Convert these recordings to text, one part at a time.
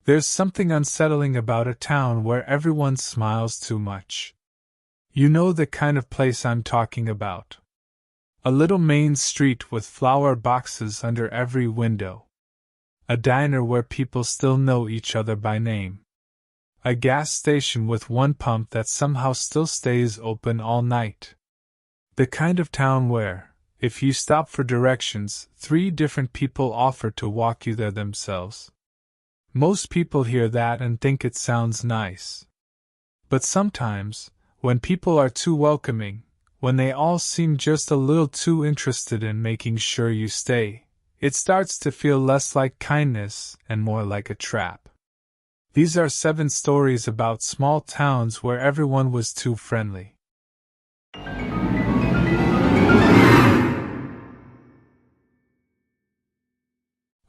There's something unsettling about a town where everyone smiles too much. You know the kind of place I'm talking about. A little main street with flower boxes under every window. A diner where people still know each other by name. A gas station with one pump that somehow still stays open all night. The kind of town where, if you stop for directions, 3 different people offer to walk you there themselves. Most people hear that and think it sounds nice. But sometimes, when people are too welcoming, when they all seem just a little too interested in making sure you stay, it starts to feel less like kindness and more like a trap. These are 7 stories about small towns where everyone was too friendly.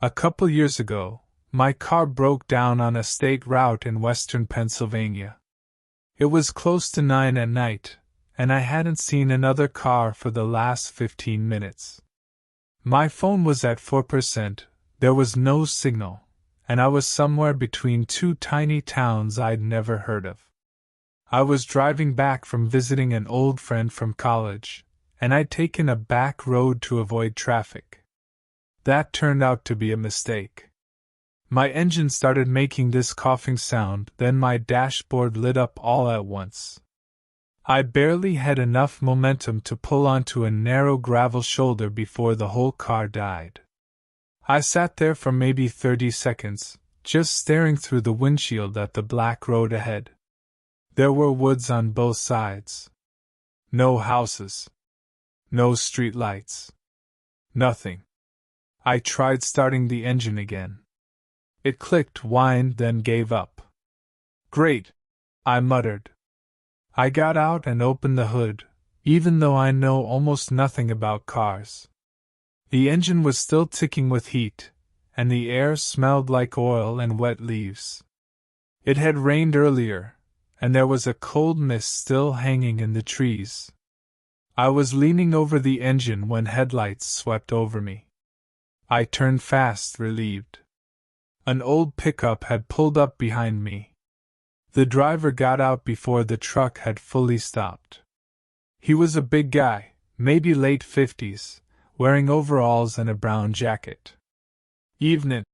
A couple years ago, my car broke down on a state route in western Pennsylvania. It was close to 9 at night, and I hadn't seen another car for the last 15 minutes. My phone was at 4%, there was no signal, and I was somewhere between 2 tiny towns I'd never heard of. I was driving back from visiting an old friend from college, and I'd taken a back road to avoid traffic. That turned out to be a mistake. My engine started making this coughing sound, then my dashboard lit up all at once. I barely had enough momentum to pull onto a narrow gravel shoulder before the whole car died. I sat there for maybe 30 seconds, just staring through the windshield at the black road ahead. There were woods on both sides. No houses. No street lights. Nothing. I tried starting the engine again. It clicked, whined, then gave up. Great, I muttered. I got out and opened the hood, even though I know almost nothing about cars. The engine was still ticking with heat, and the air smelled like oil and wet leaves. It had rained earlier, and there was a cold mist still hanging in the trees. I was leaning over the engine when headlights swept over me. I turned fast, relieved. An old pickup had pulled up behind me. The driver got out before the truck had fully stopped. He was a big guy, maybe late 50s, wearing overalls and a brown jacket. "Evening,"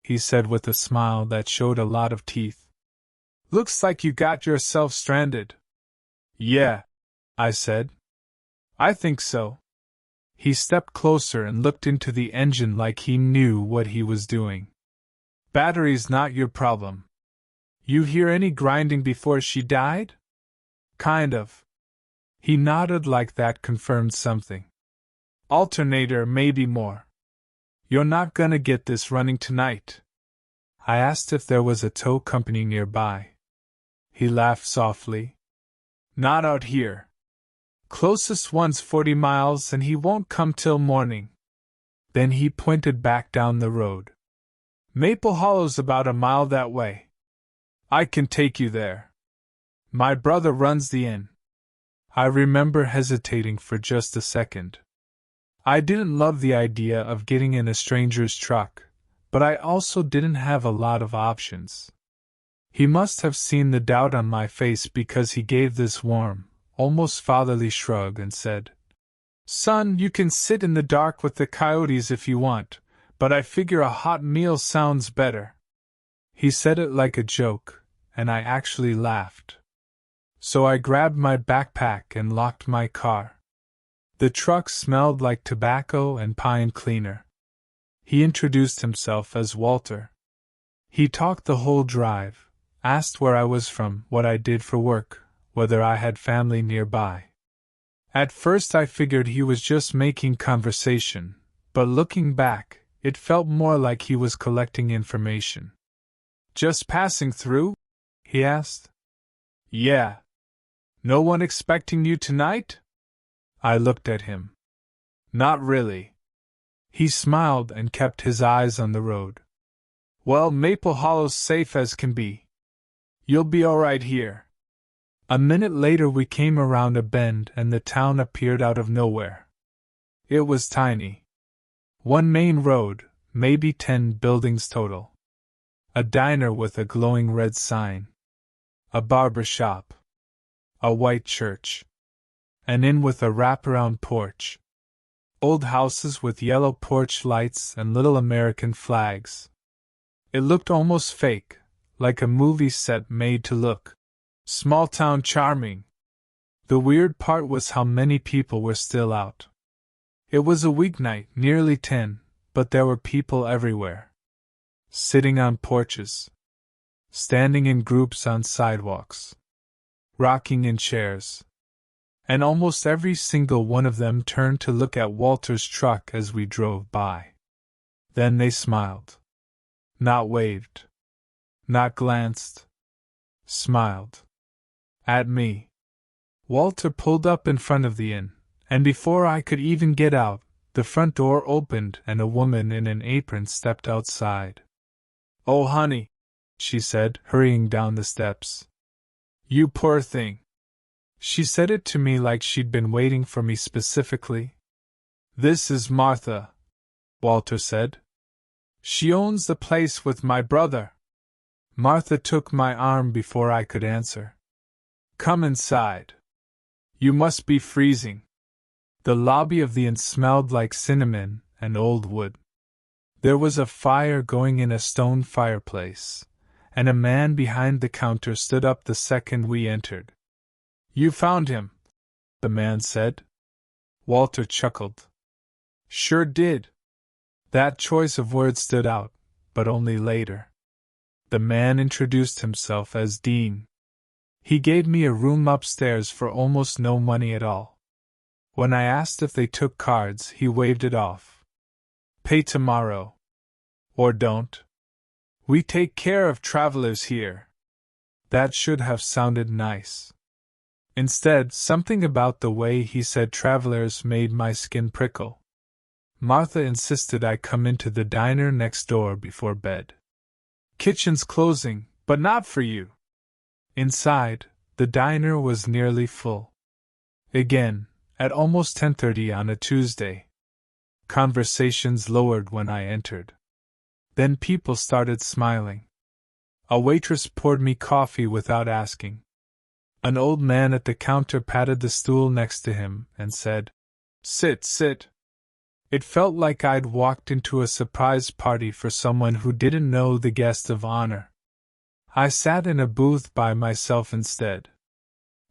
he said with a smile that showed a lot of teeth. "Looks like you got yourself stranded." "Yeah," I said. "I think so." He stepped closer and looked into the engine like he knew what he was doing. "Battery's not your problem. You hear any grinding before she died?" "Kind of." He nodded like that confirmed something. "Alternator, maybe more." "You're not gonna get this running tonight." I asked if there was a tow company nearby. He laughed softly. "Not out here. Closest one's 40 miles and he won't come till morning." Then he pointed back down the road. "Maple Hollow's about a mile that way. I can take you there. My brother runs the inn." I remember hesitating for just a second. I didn't love the idea of getting in a stranger's truck, but I also didn't have a lot of options. He must have seen the doubt on my face because he gave this warm, almost fatherly shrug and said, "Son, you can sit in the dark with the coyotes if you want, but I figure a hot meal sounds better." He said it like a joke, and I actually laughed. So I grabbed my backpack and locked my car. The truck smelled like tobacco and pine cleaner. He introduced himself as Walter. He talked the whole drive, asked where I was from, what I did for work, whether I had family nearby. At first I figured he was just making conversation, but looking back, it felt more like he was collecting information. "Just passing through?" he asked. "Yeah. No one expecting you tonight?" I looked at him. "Not really." He smiled and kept his eyes on the road. "Well, Maple Hollow's safe as can be. You'll be all right here." A minute later we came around a bend and the town appeared out of nowhere. It was tiny. One main road, maybe 10 buildings total. A diner with a glowing red sign. A barber shop. A white church. An inn with a wraparound porch. Old houses with yellow porch lights and little American flags. It looked almost fake, like a movie set made to look small town charming. The weird part was how many people were still out. It was a weeknight, nearly 10, but there were people everywhere. Sitting on porches. Standing in groups on sidewalks. Rocking in chairs. And almost every single one of them turned to look at Walter's truck as we drove by. Then they smiled. Not waved. Not glanced. Smiled. At me. Walter pulled up in front of the inn, and before I could even get out, the front door opened and a woman in an apron stepped outside. "Oh, honey," she said, hurrying down the steps. "You poor thing." She said it to me like she'd been waiting for me specifically. "This is Martha," Walter said. "She owns the place with my brother." Martha took my arm before I could answer. "Come inside. You must be freezing." The lobby of the inn smelled like cinnamon and old wood. There was a fire going in a stone fireplace, and a man behind the counter stood up the second we entered. "You found him," the man said. Walter chuckled. "Sure did." That choice of words stood out, but only later. The man introduced himself as Dean. He gave me a room upstairs for almost no money at all. When I asked if they took cards, he waved it off. "Pay tomorrow. Or don't. We take care of travelers here." That should have sounded nice. Instead, something about the way he said travelers made my skin prickle. Martha insisted I come into the diner next door before bed. "Kitchen's closing, but not for you." Inside, the diner was nearly full. Again, at almost 10:30 on a Tuesday. Conversations lowered when I entered. Then people started smiling. A waitress poured me coffee without asking. An old man at the counter patted the stool next to him and said, "Sit, sit." It felt like I'd walked into a surprise party for someone who didn't know the guest of honor. I sat in a booth by myself instead.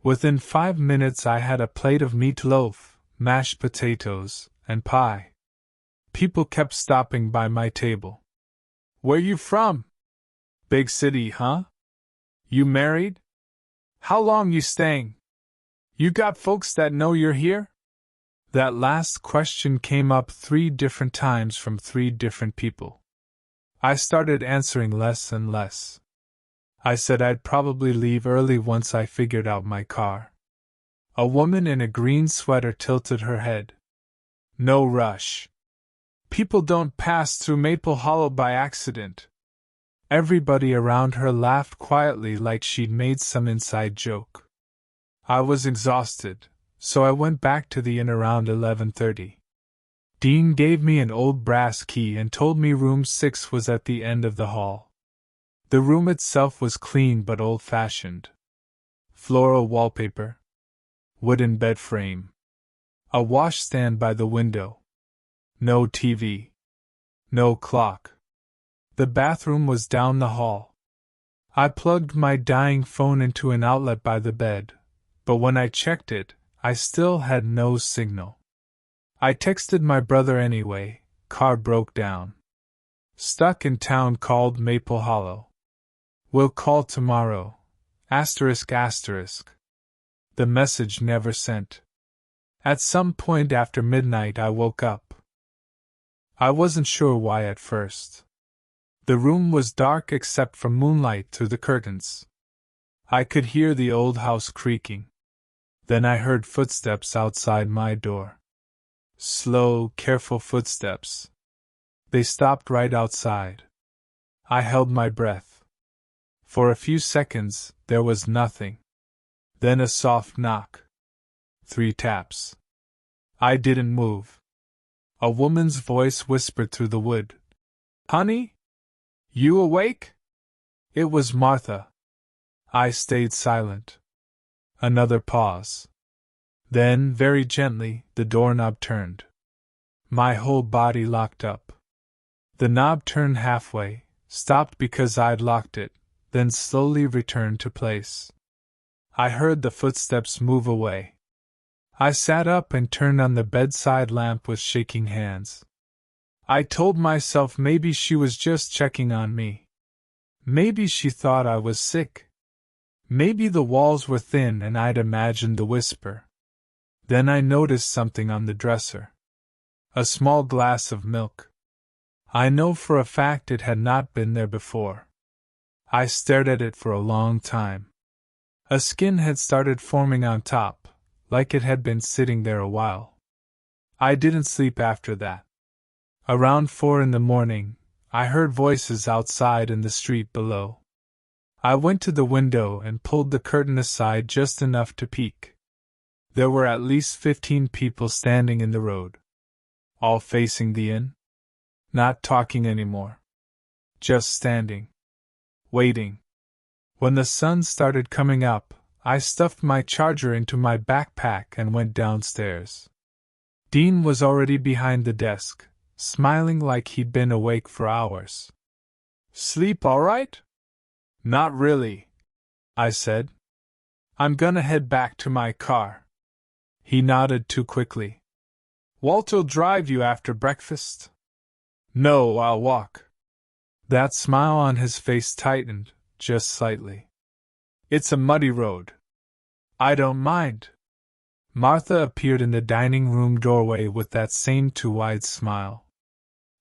Within 5 minutes I had a plate of meatloaf, mashed potatoes, and pie. People kept stopping by my table. "Where you from?" "Big city, huh?" "You married?" "How long you staying?" "You got folks that know you're here?" That last question came up 3 different times from 3 different people. I started answering less and less. I said I'd probably leave early once I figured out my car. A woman in a green sweater tilted her head. "No rush. People don't pass through Maple Hollow by accident." Everybody around her laughed quietly like she'd made some inside joke. I was exhausted, so I went back to the inn around 11:30. Dean gave me an old brass key and told me room 6 was at the end of the hall. The room itself was clean but old-fashioned. Floral wallpaper. Wooden bed frame. A washstand by the window. No TV. No clock. The bathroom was down the hall. I plugged my dying phone into an outlet by the bed, but when I checked it, I still had no signal. I texted my brother anyway. Car broke down. Stuck in town, called Maple Hollow. "Will call tomorrow. ****. The message never sent. At some point after midnight I woke up. I wasn't sure why at first. The room was dark except for moonlight through the curtains. I could hear the old house creaking. Then I heard footsteps outside my door. Slow, careful footsteps. They stopped right outside. I held my breath. For a few seconds, there was nothing. Then a soft knock. 3 taps. I didn't move. A woman's voice whispered through the wood. "Honey? You awake?" It was Martha. I stayed silent. Another pause. Then, very gently, the doorknob turned. My whole body locked up. The knob turned halfway, stopped because I'd locked it, then slowly returned to place. I heard the footsteps move away. I sat up and turned on the bedside lamp with shaking hands. I told myself maybe she was just checking on me. Maybe she thought I was sick. Maybe the walls were thin and I'd imagined the whisper. Then I noticed something on the dresser. A small glass of milk. I know for a fact it had not been there before. I stared at it for a long time. A skin had started forming on top, like it had been sitting there a while. I didn't sleep after that. Around 4 in the morning, I heard voices outside in the street below. I went to the window and pulled the curtain aside just enough to peek. There were at least 15 people standing in the road. All facing the inn. Not talking anymore. Just standing. Waiting. When the sun started coming up, I stuffed my charger into my backpack and went downstairs. Dean was already behind the desk, smiling like he'd been awake for hours. "Sleep all right?" "Not really," I said. "I'm gonna head back to my car." He nodded too quickly. "Walt'll drive you after breakfast?" "No, I'll walk." That smile on his face tightened, just slightly. "It's a muddy road." "I don't mind." Martha appeared in the dining room doorway with that same too-wide smile.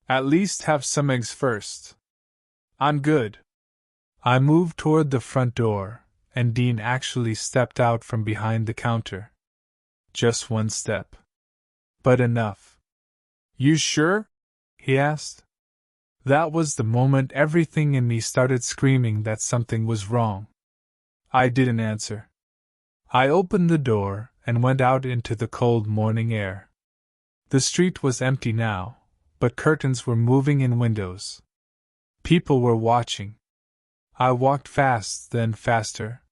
"At least have some eggs first." "I'm good." I moved toward the front door, and Dean actually stepped out from behind the counter. Just one step. But enough. "You sure?" he asked. That was the moment everything in me started screaming that something was wrong. I didn't answer. I opened the door and went out into the cold morning air. The street was empty now, but curtains were moving in windows. People were watching. I walked fast, then faster.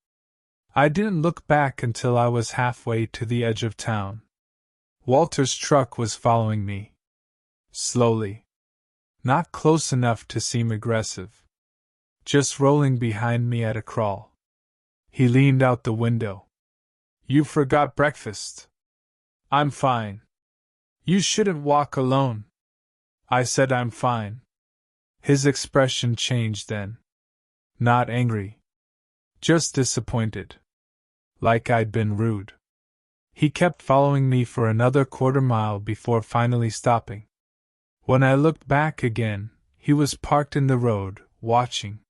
I didn't look back until I was halfway to the edge of town. Walter's truck was following me. Slowly. Not close enough to seem aggressive. Just rolling behind me at a crawl. He leaned out the window. "You forgot breakfast." "I'm fine." "You shouldn't walk alone." I said I'm fine. His expression changed then. Not angry. Just disappointed. Like I'd been rude. He kept following me for another quarter-mile before finally stopping. When I looked back again, he was parked in the road, watching.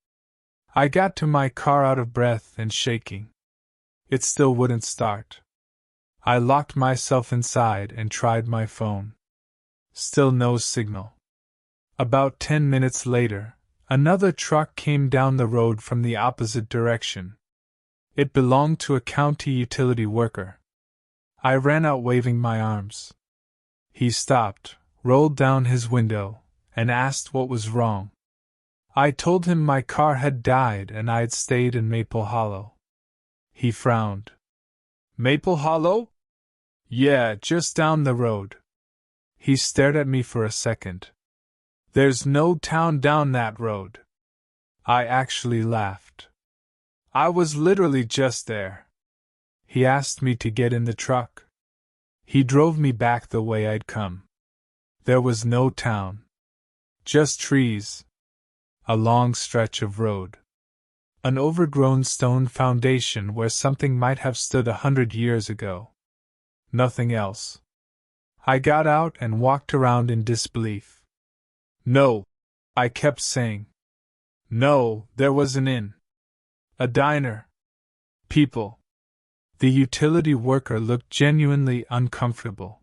I got to my car out of breath and shaking. It still wouldn't start. I locked myself inside and tried my phone. Still no signal. About 10 minutes later, another truck came down the road from the opposite direction. It belonged to a county utility worker. I ran out waving my arms. He stopped, rolled down his window, and asked what was wrong. I told him my car had died and I'd stayed in Maple Hollow. He frowned. "Maple Hollow?" "Yeah, just down the road." He stared at me for a second. "There's no town down that road." I actually laughed. "I was literally just there." He asked me to get in the truck. He drove me back the way I'd come. There was no town. Just trees. A long stretch of road. An overgrown stone foundation where something might have stood 100 years ago. Nothing else. I got out and walked around in disbelief. "No," I kept saying. "No, there was an inn. A diner. People." The utility worker looked genuinely uncomfortable.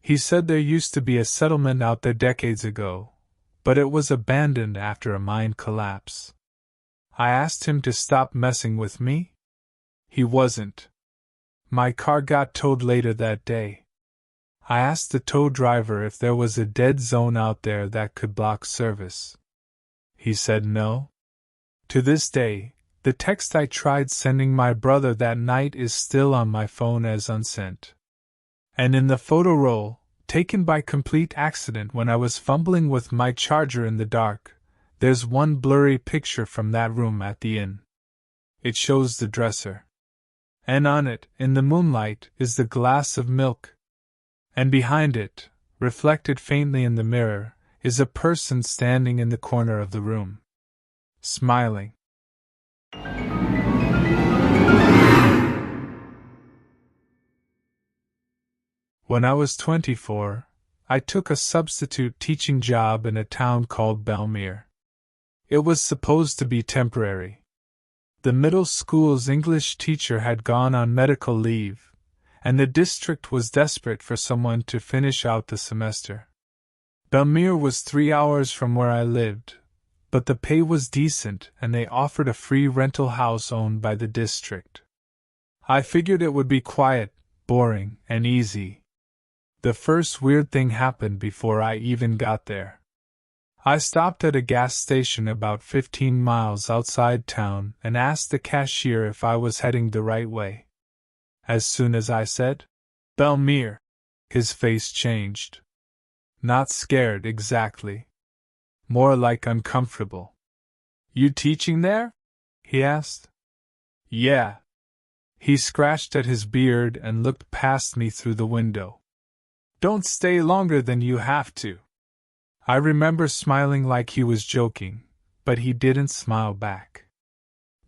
He said there used to be a settlement out there decades ago, but it was abandoned after a mine collapse. I asked him to stop messing with me. He wasn't. My car got towed later that day. I asked the tow driver if there was a dead zone out there that could block service. He said no. To this day, the text I tried sending my brother that night is still on my phone as unsent. And in the photo roll, taken by complete accident when I was fumbling with my charger in the dark, there's one blurry picture from that room at the inn. It shows the dresser. And on it, in the moonlight, is the glass of milk. And behind it, reflected faintly in the mirror, is a person standing in the corner of the room, smiling. When I was 24, I took a substitute teaching job in a town called Belmere. It was supposed to be temporary. The middle school's English teacher had gone on medical leave, and the district was desperate for someone to finish out the semester. Belmere was 3 hours from where I lived, but the pay was decent and they offered a free rental house owned by the district. I figured it would be quiet, boring, and easy. The first weird thing happened before I even got there. I stopped at a gas station about 15 miles outside town and asked the cashier if I was heading the right way. As soon as I said, "Belmere," his face changed. Not scared exactly. More like uncomfortable. "You teaching there?" he asked. "Yeah." He scratched at his beard and looked past me through the window. "Don't stay longer than you have to." I remember smiling like he was joking, but he didn't smile back.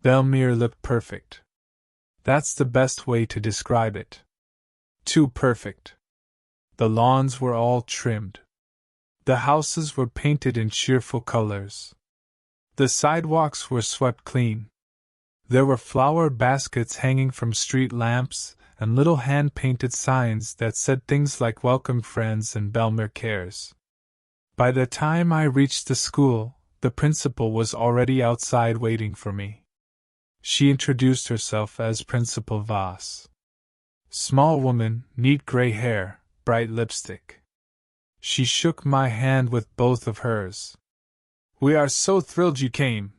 Belmere looked perfect. That's the best way to describe it. Too perfect. The lawns were all trimmed. The houses were painted in cheerful colors. The sidewalks were swept clean. There were flower baskets hanging from street lamps and little hand-painted signs that said things like "Welcome Friends" and "Belmere Cares." By the time I reached the school, the principal was already outside waiting for me. She introduced herself as Principal Voss. Small woman, neat gray hair, bright lipstick. She shook my hand with both of hers. "We are so thrilled you came,"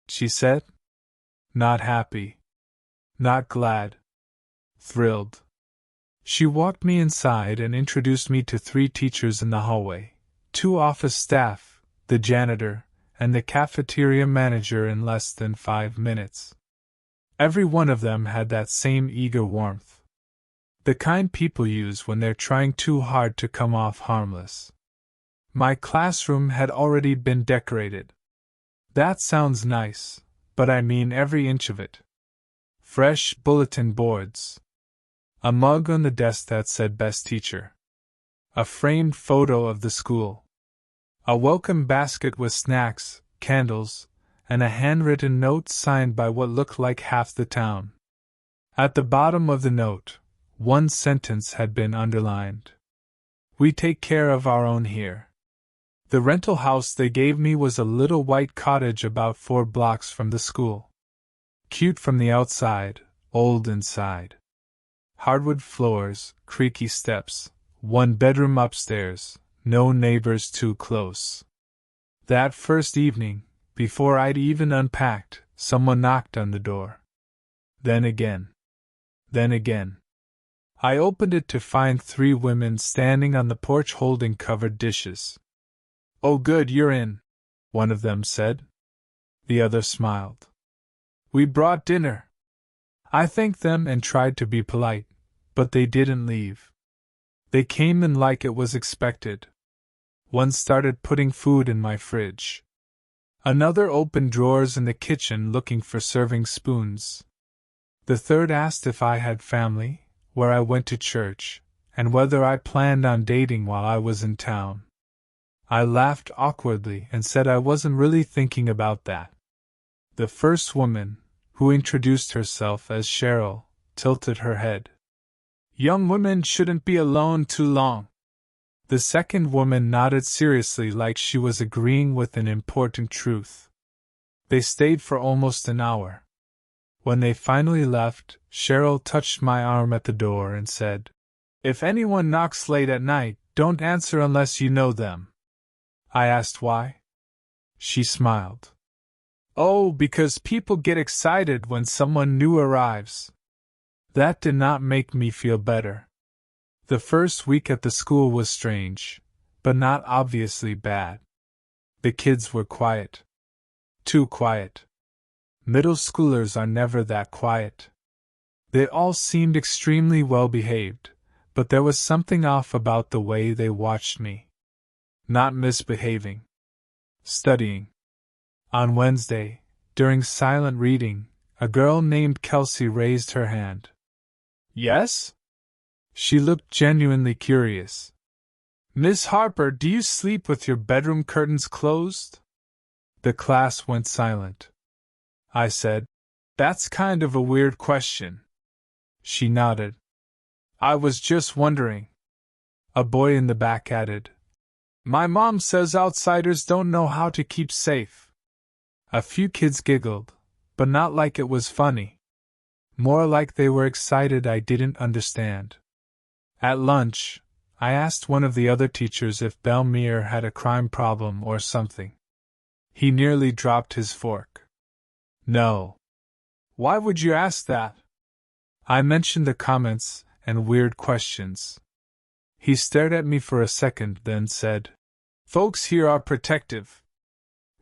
she said. Not happy. Not glad. Thrilled. She walked me inside and introduced me to 3 teachers in the hallway. 2 office staff, the janitor, and the cafeteria manager in less than 5 minutes. Every one of them had that same eager warmth. The kind people use when they're trying too hard to come off harmless. My classroom had already been decorated. That sounds nice, but I mean every inch of it. Fresh bulletin boards. A mug on the desk that said "Best Teacher." A framed photo of the school. A welcome basket with snacks, candles, and a handwritten note signed by what looked like half the town. At the bottom of the note, one sentence had been underlined. "We take care of our own here." The rental house they gave me was a little white cottage about 4 blocks from the school. Cute from the outside, old inside. Hardwood floors, creaky steps, 1 bedroom upstairs, no neighbors too close. That first evening, before I'd even unpacked, someone knocked on the door. Then again. Then again. I opened it to find 3 women standing on the porch holding covered dishes. "Oh good, you're in," one of them said. The other smiled. "We brought dinner." I thanked them and tried to be polite, but they didn't leave. They came in like it was expected. One started putting food in my fridge. Another opened drawers in the kitchen looking for serving spoons. The third asked if I had family, where I went to church, and whether I planned on dating while I was in town. I laughed awkwardly and said I wasn't really thinking about that. The first woman, who introduced herself as Cheryl, tilted her head. "Young women shouldn't be alone too long." The second woman nodded seriously like she was agreeing with an important truth. They stayed for almost an hour. When they finally left, Cheryl touched my arm at the door and said, "If anyone knocks late at night, don't answer unless you know them." I asked why. She smiled. Oh, because people get excited when someone new arrives. That did not make me feel better. The first week at the school was strange, but not obviously bad. The kids were quiet. Too quiet. Middle schoolers are never that quiet. They all seemed extremely well behaved, but there was something off about the way they watched me. Not misbehaving. Studying. On Wednesday, during silent reading, a girl named Kelsey raised her hand. Yes? She looked genuinely curious. Miss Harper, do you sleep with your bedroom curtains closed? The class went silent. I said, That's kind of a weird question. She nodded. I was just wondering. A boy in the back added, My mom says outsiders don't know how to keep safe. A few kids giggled, but not like it was funny. More like they were excited I didn't understand. At lunch, I asked one of the other teachers if Belmere had a crime problem or something. He nearly dropped his fork. No. Why would you ask that? I mentioned the comments and weird questions. He stared at me for a second, then said, Folks here are protective.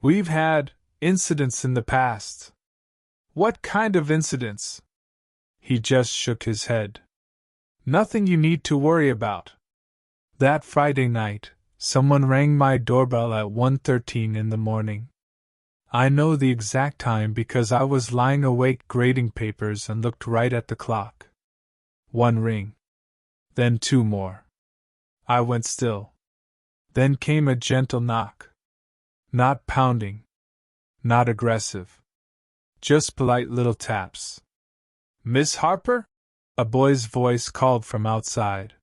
We've had incidents in the past. What kind of incidents? He just shook his head. Nothing you need to worry about. That Friday night, someone rang my doorbell at 1:13 in the morning. I know the exact time because I was lying awake grading papers and looked right at the clock. One ring. Then two more. I went still. Then came a gentle knock. Not pounding. Not aggressive. Just polite little taps. Miss Harper? A boy's voice called from outside.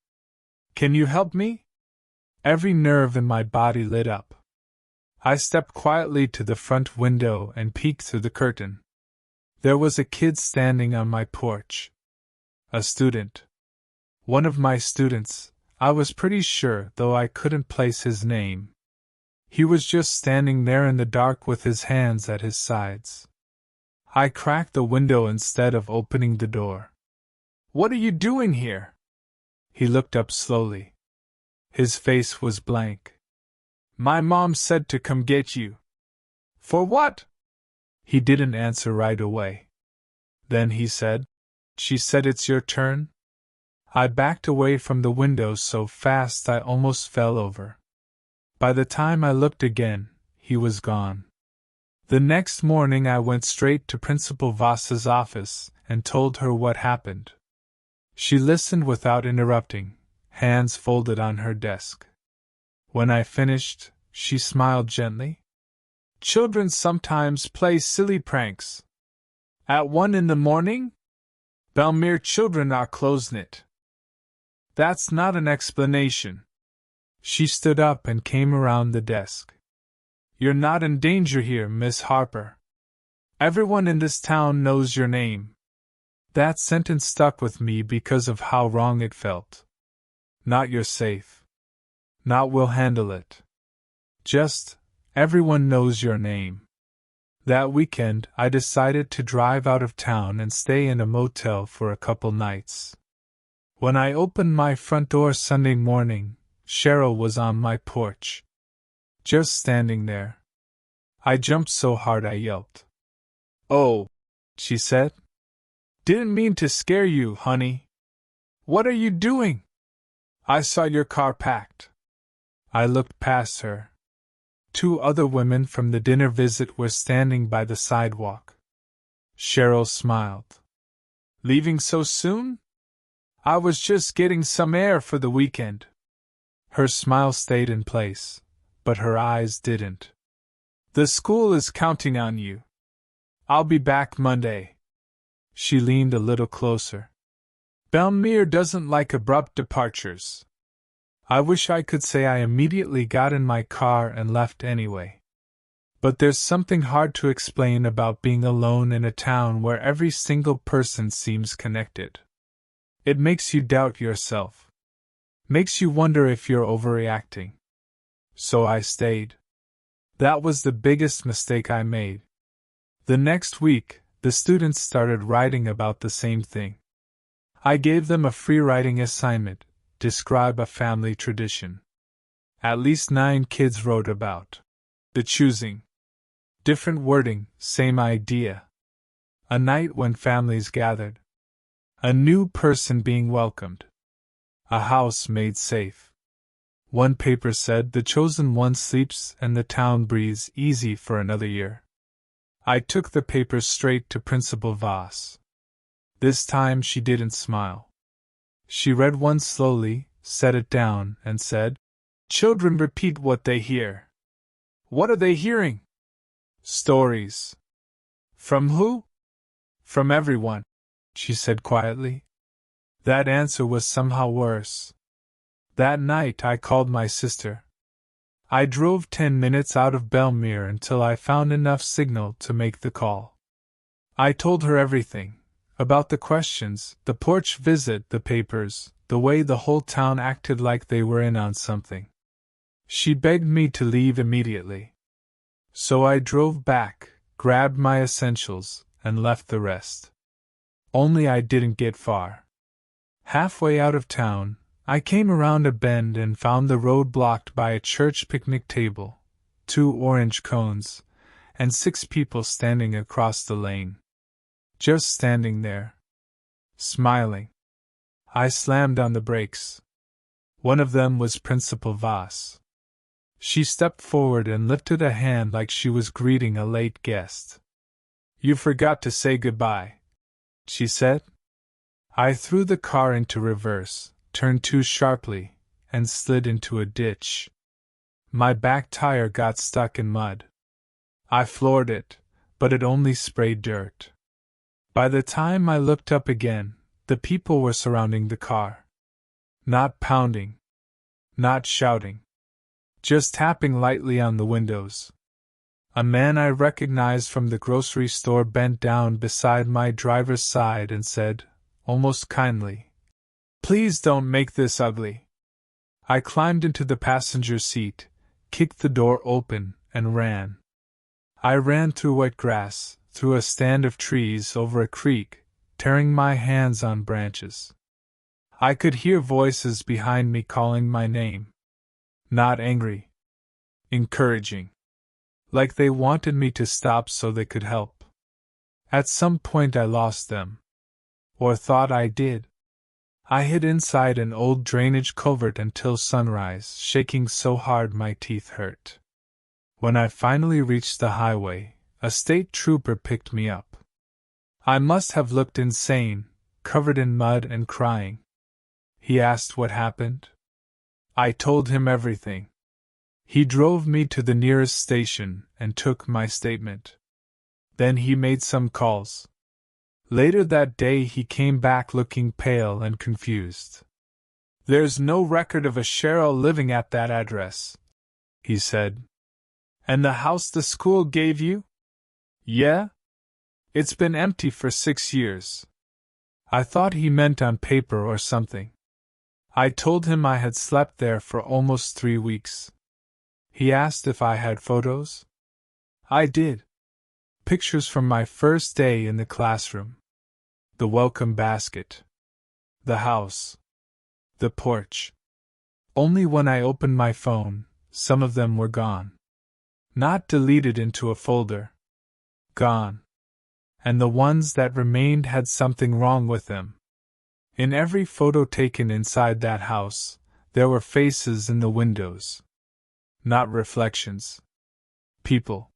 Can you help me? Every nerve in my body lit up. I stepped quietly to the front window and peeked through the curtain. There was a kid standing on my porch. A student. One of my students, I was pretty sure, though I couldn't place his name. He was just standing there in the dark with his hands at his sides. I cracked the window instead of opening the door. What are you doing here? He looked up slowly. His face was blank. My mom said to come get you. For what? He didn't answer right away. Then he said, She said it's your turn? I backed away from the window so fast I almost fell over. By the time I looked again, he was gone. The next morning I went straight to Principal Voss's office and told her what happened. She listened without interrupting, hands folded on her desk. When I finished, she smiled gently. Children sometimes play silly pranks. At 1 in the morning? Belmere children are close-knit. That's not an explanation. She stood up and came around the desk. You're not in danger here, Miss Harper. Everyone in this town knows your name. That sentence stuck with me because of how wrong it felt. Not you're safe. Not we'll handle it. Just, everyone knows your name. That weekend, I decided to drive out of town and stay in a motel for a couple nights. When I opened my front door Sunday morning, Cheryl was on my porch. Just standing there. I jumped so hard I yelped. Oh, she said. Didn't mean to scare you, honey. What are you doing? I saw your car packed. I looked past her. 2 other women from the dinner visit were standing by the sidewalk. Cheryl smiled. Leaving so soon? I was just getting some air for the weekend. Her smile stayed in place, but her eyes didn't. The school is counting on you. I'll be back Monday. She leaned a little closer. Belmere doesn't like abrupt departures. I wish I could say I immediately got in my car and left anyway. But there's something hard to explain about being alone in a town where every single person seems connected. It makes you doubt yourself. Makes you wonder if you're overreacting. So I stayed. That was the biggest mistake I made. The next week, the students started writing about the same thing. I gave them a free writing assignment: describe a family tradition. At least 9 kids wrote about the choosing. Different wording, same idea. A night when families gathered. A new person being welcomed. A house made safe. One paper said the chosen one sleeps and the town breathes easy for another year. I took the paper straight to Principal Voss. This time she didn't smile. She read one slowly, set it down, and said, "Children repeat what they hear." "What are they hearing?" "Stories." "From who?" "From everyone," she said quietly. That answer was somehow worse. That night I called my sister. I drove 10 minutes out of Belmere until I found enough signal to make the call. I told her everything. About the questions, the porch visit, the papers, the way the whole town acted like they were in on something. She begged me to leave immediately. So I drove back, grabbed my essentials, and left the rest. Only I didn't get far. Halfway out of town, I came around a bend and found the road blocked by a church picnic table, 2 orange cones, and 6 people standing across the lane. Just standing there. Smiling. I slammed on the brakes. One of them was Principal Voss. She stepped forward and lifted a hand like she was greeting a late guest. "You forgot to say goodbye," she said. I threw the car into reverse, turned too sharply, and slid into a ditch. My back tire got stuck in mud. I floored it, but it only sprayed dirt. By the time I looked up again, the people were surrounding the car. Not pounding. Not shouting. Just tapping lightly on the windows. A man I recognized from the grocery store bent down beside my driver's side and said, almost kindly, "Please don't make this ugly." I climbed into the passenger seat, kicked the door open, and ran. I ran through wet grass, through a stand of trees, over a creek, tearing my hands on branches. I could hear voices behind me calling my name. Not angry. Encouraging. Like they wanted me to stop so they could help. At some point I lost them. Or thought I did. I hid inside an old drainage culvert until sunrise, shaking so hard my teeth hurt. When I finally reached the highway, a state trooper picked me up. I must have looked insane, covered in mud and crying. He asked what happened. I told him everything. He drove me to the nearest station and took my statement. Then he made some calls. Later that day he came back looking pale and confused. "There's no record of a Cheryl living at that address," he said. "And the house the school gave you?" "Yeah. It's been empty for 6 years." I thought he meant on paper or something. I told him I had slept there for almost 3 weeks. He asked if I had photos. I did. Pictures from my first day in the classroom. The welcome basket. The house. The porch. Only when I opened my phone, some of them were gone. Not deleted into a folder. Gone. And the ones that remained had something wrong with them. In every photo taken inside that house, there were faces in the windows. Not reflections. People.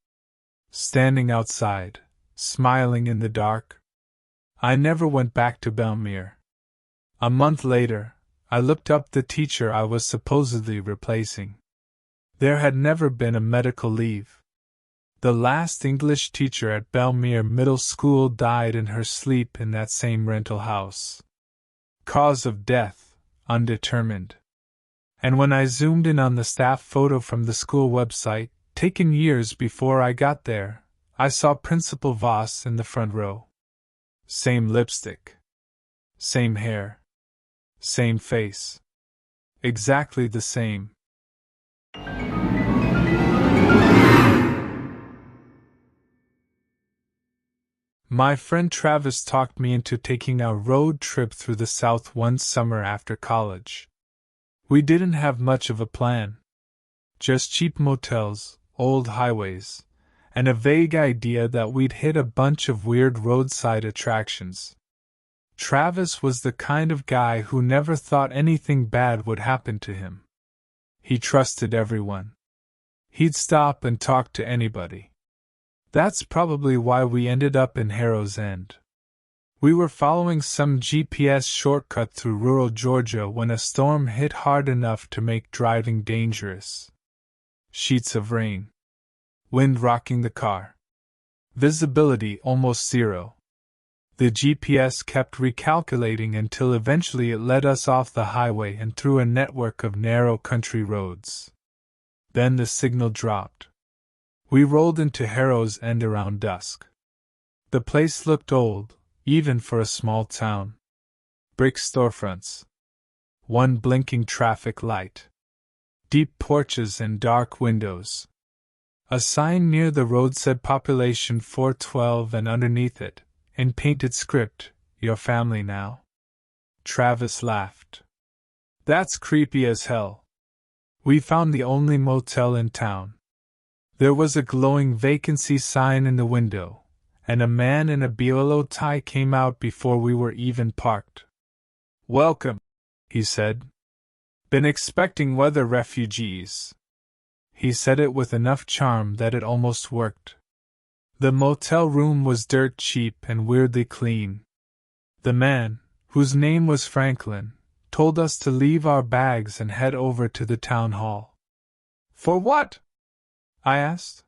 Standing outside, smiling in the dark. I never went back to Belmere. A month later, I looked up the teacher I was supposedly replacing. There had never been a medical leave. The last English teacher at Belmere Middle School died in her sleep in that same rental house. Cause of death, undetermined. And when I zoomed in on the staff photo from the school website, taken years before I got there, I saw Principal Voss in the front row. Same lipstick. Same hair. Same face. Exactly the same. My friend Travis talked me into taking a road trip through the South one summer after college. We didn't have much of a plan. Just cheap motels, old highways, and a vague idea that we'd hit a bunch of weird roadside attractions. Travis was the kind of guy who never thought anything bad would happen to him. He trusted everyone. He'd stop and talk to anybody. That's probably why we ended up in Harrow's End. We were following some GPS shortcut through rural Georgia when a storm hit hard enough to make driving dangerous. Sheets of rain. Wind rocking the car. Visibility almost zero. The GPS kept recalculating until eventually it led us off the highway and through a network of narrow country roads. Then the signal dropped. We rolled into Harrow's End around dusk. The place looked old, even for a small town. Brick storefronts. One blinking traffic light. Deep porches and dark windows. A sign near the road said population 412 and underneath it, in painted script, "Your family now." Travis laughed. That's creepy as hell. We found the only motel in town. There was a glowing vacancy sign in the window, and a man in a BLO tie came out before we were even parked. "Welcome," he said. "Been expecting weather refugees." He said it with enough charm that it almost worked. The motel room was dirt cheap and weirdly clean. The man, whose name was Franklin, told us to leave our bags and head over to the town hall. "For what?" I asked.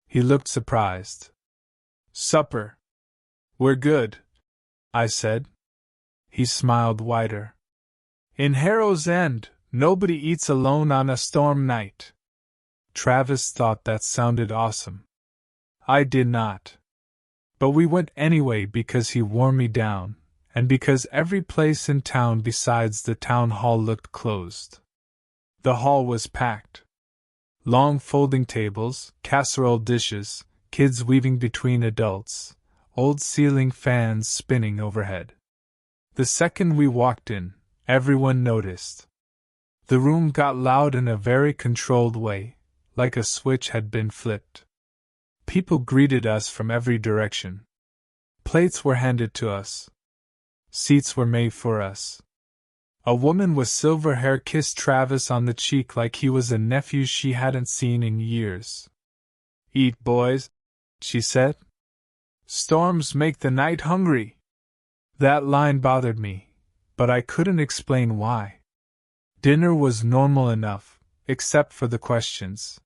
He looked surprised. "Supper." "We're good," I said. He smiled wider. "In Harrow's End, nobody eats alone on a storm night." Travis thought that sounded awesome. I did not. But we went anyway because he wore me down, and because every place in town besides the town hall looked closed. The hall was packed. Long folding tables, casserole dishes, kids weaving between adults, old ceiling fans spinning overhead. The second we walked in, everyone noticed. The room got loud in a very controlled way, like a switch had been flipped. People greeted us from every direction. Plates were handed to us. Seats were made for us. A woman with silver hair kissed Travis on the cheek like he was a nephew she hadn't seen in years. "Eat, boys," she said. "Storms make the night hungry." That line bothered me, but I couldn't explain why. Dinner was normal enough, except for the questions.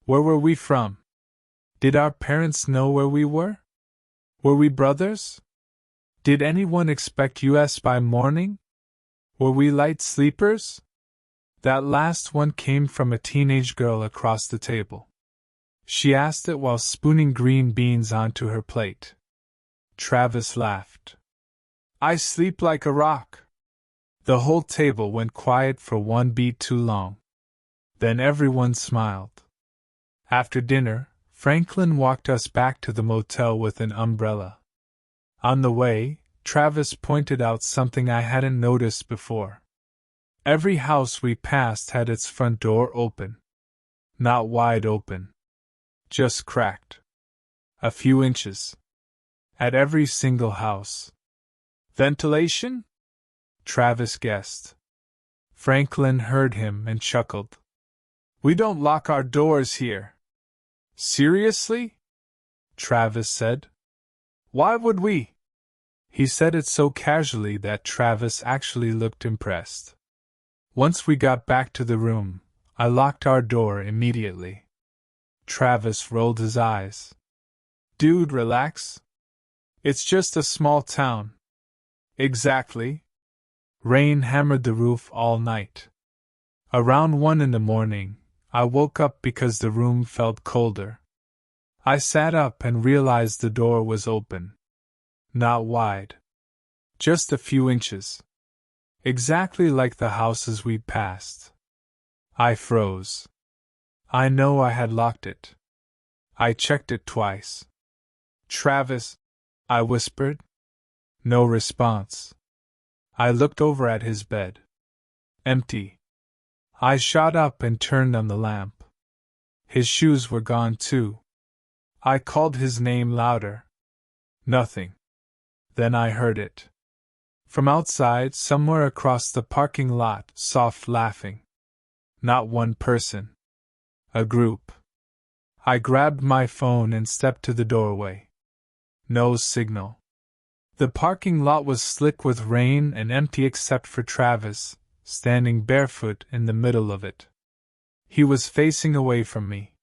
Where were we from? Did our parents know where we were? Were we brothers? Did anyone expect us by morning? Were we light sleepers? That last one came from a teenage girl across the table. She asked it while spooning green beans onto her plate. Travis laughed. "I sleep like a rock." The whole table went quiet for one beat too long. Then everyone smiled. After dinner, Franklin walked us back to the motel with an umbrella. On the way, Travis pointed out something I hadn't noticed before. Every house we passed had its front door open. Not wide open. Just cracked. A few inches. At every single house. "Ventilation?" Travis guessed. Franklin heard him and chuckled. "We don't lock our doors here." "Seriously?" Travis said. "Why would we?" He said it so casually that Travis actually looked impressed. Once we got back to the room, I locked our door immediately. Travis rolled his eyes. "Dude, relax. It's just a small town." "Exactly." Rain hammered the roof all night. Around 1 in the morning, I woke up because the room felt colder. I sat up and realized the door was open. Not wide. Just a few inches. Exactly like the houses we'd passed. I froze. I know I had locked it. I checked it twice. "Travis," I whispered. No response. I looked over at his bed. Empty. I shot up and turned on the lamp. His shoes were gone too. I called his name louder. Nothing. Then I heard it. From outside, somewhere across the parking lot, soft laughing. Not one person. A group. I grabbed my phone and stepped to the doorway. No signal. The parking lot was slick with rain and empty except for Travis, standing barefoot in the middle of it. He was facing away from me.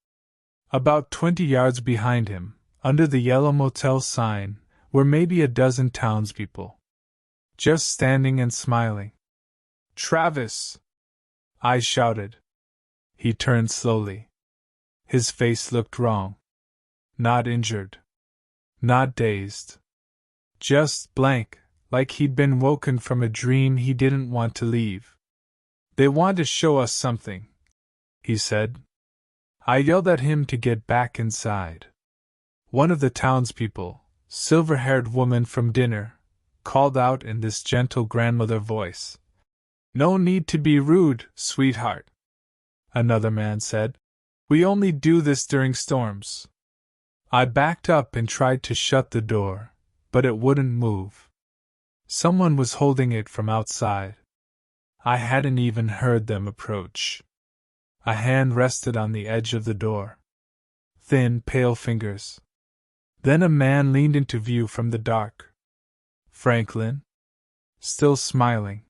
About 20 yards behind him, under the yellow motel sign, were maybe a dozen townspeople. Just standing and smiling. "Travis!" I shouted. He turned slowly. His face looked wrong. Not injured. Not dazed. Just blank, like he'd been woken from a dream he didn't want to leave. "They want to show us something," he said. I yelled at him to get back inside. One of the townspeople, silver-haired woman from dinner, called out in this gentle grandmother voice. "No need to be rude, sweetheart." Another man said. "We only do this during storms." I backed up and tried to shut the door, but it wouldn't move. Someone was holding it from outside. I hadn't even heard them approach. A hand rested on the edge of the door. Thin, pale fingers. Then a man leaned into view from the dark. Franklin? Still smiling.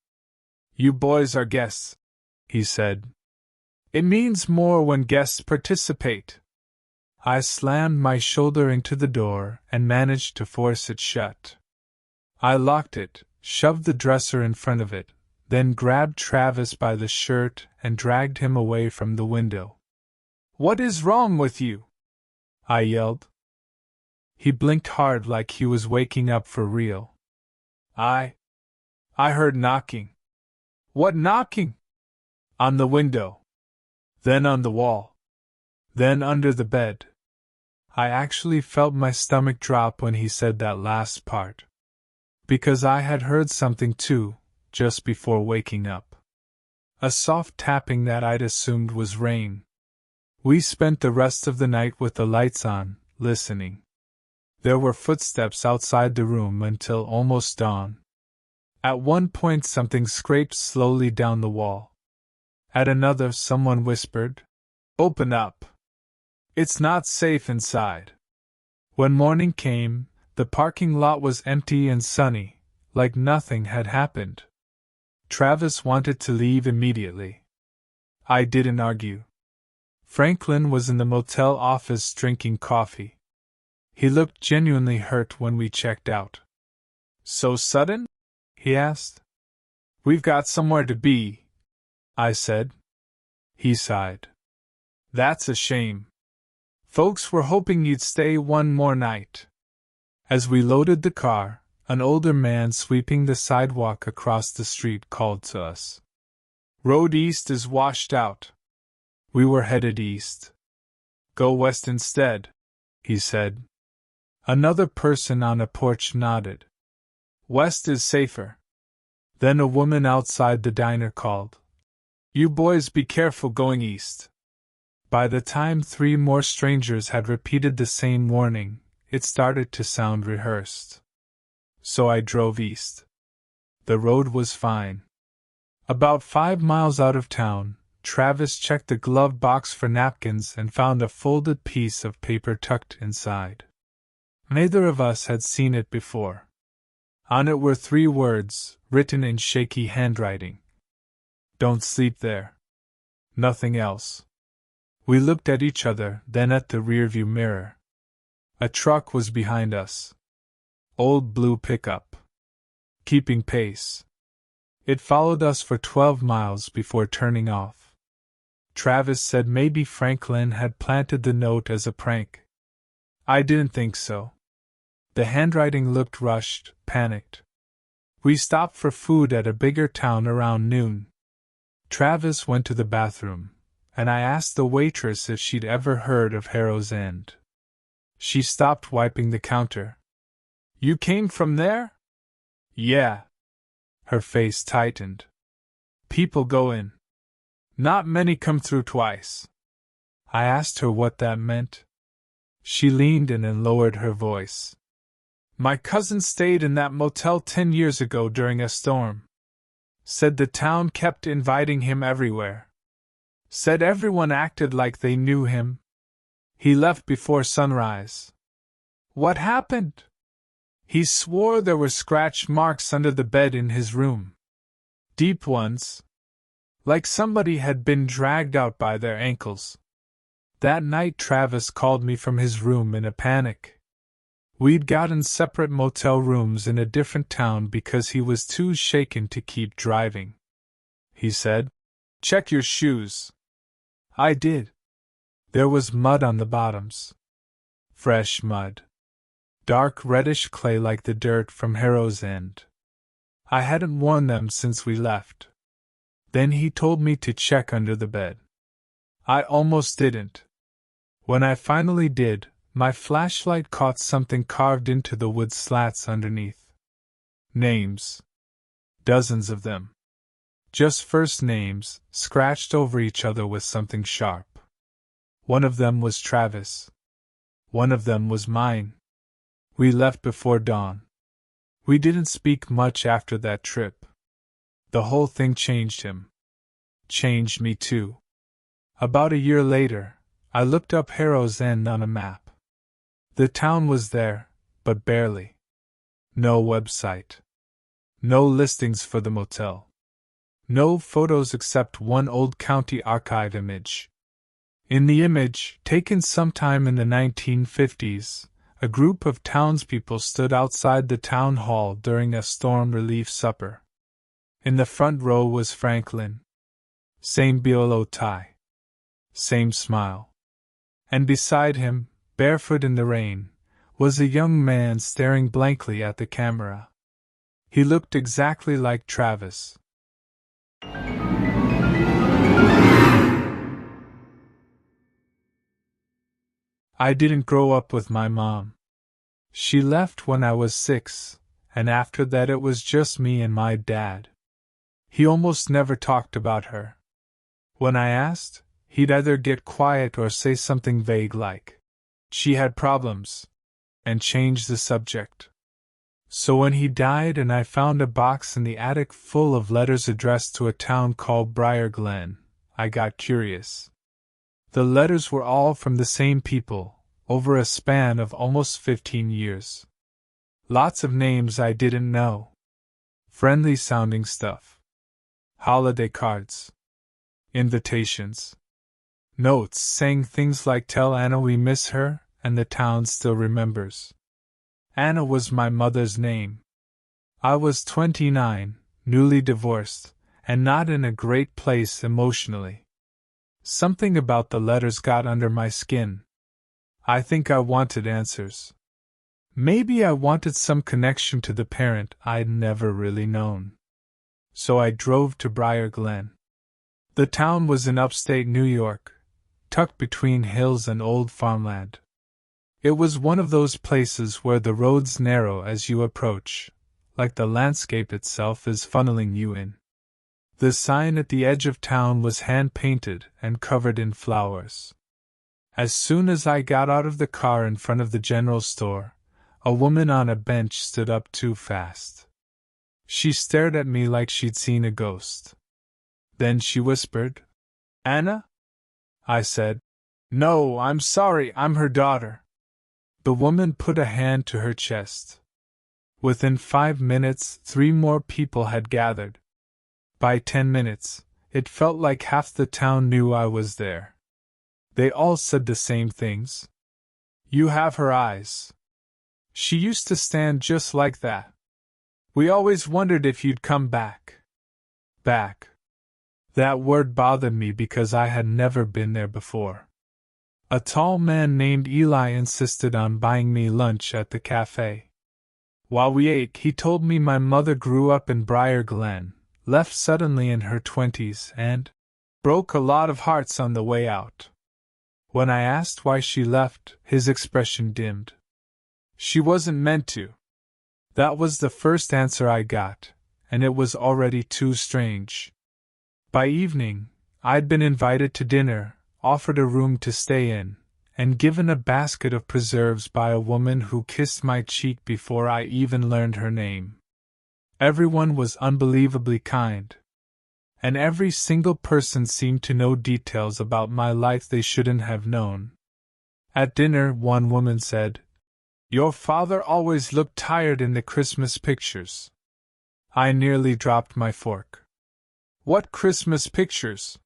"You boys are guests," he said. "It means more when guests participate." I slammed my shoulder into the door and managed to force it shut. I locked it, shoved the dresser in front of it, then grabbed Travis by the shirt and dragged him away from the window. "What is wrong with you?" I yelled. He blinked hard like he was waking up for real. I heard knocking." "What knocking?" "On the window. Then on the wall. Then under the bed." I actually felt my stomach drop when he said that last part. Because I had heard something too, just before waking up. A soft tapping that I'd assumed was rain. We spent the rest of the night with the lights on, listening. There were footsteps outside the room until almost dawn. At one point something scraped slowly down the wall. At another someone whispered, "Open up. It's not safe inside." When morning came, the parking lot was empty and sunny, like nothing had happened. Travis wanted to leave immediately. I didn't argue. Franklin was in the motel office drinking coffee. He looked genuinely hurt when we checked out. "So sudden?" he asked. "We've got somewhere to be," I said. He sighed. "That's a shame. Folks were hoping you'd stay one more night." As we loaded the car, an older man sweeping the sidewalk across the street called to us. "Road east is washed out." We were headed east. "Go west instead," he said. Another person on a porch nodded. "West is safer." Then a woman outside the diner called, "You boys be careful going east." By the time 3 more strangers had repeated the same warning, it started to sound rehearsed. So I drove east. The road was fine. About 5 miles out of town, Travis checked the glove box for napkins and found a folded piece of paper tucked inside. Neither of us had seen it before. On it were 3 words, written in shaky handwriting. "Don't sleep there." Nothing else. We looked at each other, then at the rearview mirror. A truck was behind us. Old blue pickup. Keeping pace. It followed us for 12 miles before turning off. Travis said maybe Franklin had planted the note as a prank. I didn't think so. The handwriting looked rushed, panicked. We stopped for food at a bigger town around noon. Travis went to the bathroom, and I asked the waitress if she'd ever heard of Harrow's End. She stopped wiping the counter. You came from there? Yeah. Her face tightened. People go in. Not many come through twice. I asked her what that meant. She leaned in and lowered her voice. My cousin stayed in that motel 10 years ago during a storm. Said the town kept inviting him everywhere. Said everyone acted like they knew him. He left before sunrise. What happened? He swore there were scratch marks under the bed in his room. Deep ones. Like somebody had been dragged out by their ankles. That night Travis called me from his room in a panic. We'd gotten separate motel rooms in a different town because he was too shaken to keep driving. He said, "Check your shoes." I did. There was mud on the bottoms. Fresh mud. Dark reddish clay like the dirt from Harrow's End. I hadn't worn them since we left. Then he told me to check under the bed. I almost didn't. When I finally did, my flashlight caught something carved into the wood slats underneath. Names. Dozens of them. Just first names, scratched over each other with something sharp. One of them was Travis. One of them was mine. We left before dawn. We didn't speak much after that trip. The whole thing changed him. Changed me too. About a year later, I looked up Harrow's End on a map. The town was there, but barely. No website. No listings for the motel. No photos except one old county archive image. In the image, taken sometime in the 1950s, a group of townspeople stood outside the town hall during a storm relief supper. In the front row was Franklin. Same bolo tie. Same smile. And beside him, barefoot in the rain, was a young man staring blankly at the camera. He looked exactly like Travis. I didn't grow up with my mom. She left when I was 6, and after that it was just me and my dad. He almost never talked about her. When I asked, he'd either get quiet or say something vague like, "She had problems," and change the subject. So when he died and I found a box in the attic full of letters addressed to a town called Briar Glen, I got curious. The letters were all from the same people, over a span of almost 15 years. Lots of names I didn't know. Friendly sounding stuff. Holiday cards. Invitations. Notes saying things like "Tell Anna we miss her, and the town still remembers." Anna was my mother's name. I was 29, newly divorced, and not in a great place emotionally. Something about the letters got under my skin. I think I wanted answers. Maybe I wanted some connection to the parent I'd never really known. So I drove to Briar Glen. The town was in upstate New York, tucked between hills and old farmland. It was one of those places where the roads narrow as you approach, like the landscape itself is funneling you in. The sign at the edge of town was hand-painted and covered in flowers. As soon as I got out of the car in front of the general store, a woman on a bench stood up too fast. She stared at me like she'd seen a ghost. Then she whispered, "Anna?" I said, "No, I'm sorry, I'm her daughter." The woman put a hand to her chest. Within 5 minutes, 3 more people had gathered. By 10 minutes, it felt like half the town knew I was there. They all said the same things. "You have her eyes. She used to stand just like that. We always wondered if you'd come back." Back. That word bothered me because I had never been there before. A tall man named Eli insisted on buying me lunch at the cafe. While we ate, he told me my mother grew up in Briar Glen, left suddenly in her 20s, and broke a lot of hearts on the way out. When I asked why she left, his expression dimmed. "She wasn't meant to," That was the first answer I got, and it was already too strange. By evening, I'd been invited to dinner, offered a room to stay in, and given a basket of preserves by a woman who kissed my cheek before I even learned her name. Everyone was unbelievably kind, and every single person seemed to know details about my life they shouldn't have known. At dinner, one woman said, "Your father always looked tired in the Christmas pictures." I nearly dropped my fork. "What Christmas pictures?"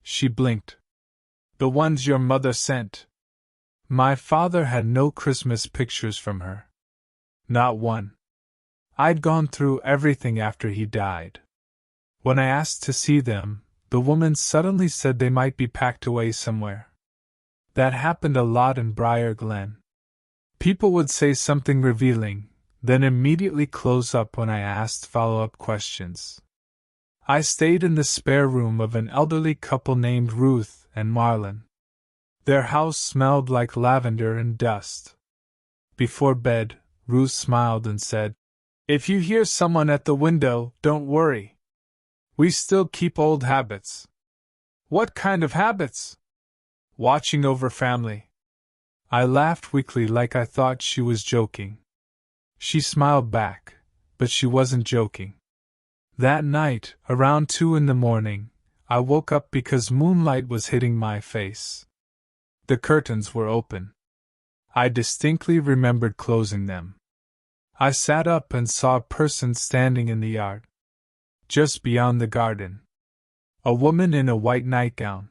She blinked. "The ones your mother sent." My father had no Christmas pictures from her. Not one. I'd gone through everything after he died. When I asked to see them, the woman suddenly said they might be packed away somewhere. That happened a lot in Briar Glen. People would say something revealing, then immediately close up when I asked follow-up questions. I stayed in the spare room of an elderly couple named Ruth and Marlon. Their house smelled like lavender and dust. Before bed, Ruth smiled and said, "If you hear someone at the window, don't worry. We still keep old habits." "What kind of habits?" "Watching over family." I laughed weakly like I thought she was joking. She smiled back, but she wasn't joking. That night, around 2 in the morning, I woke up because moonlight was hitting my face. The curtains were open. I distinctly remembered closing them. I sat up and saw a person standing in the yard, just beyond the garden. A woman in a white nightgown.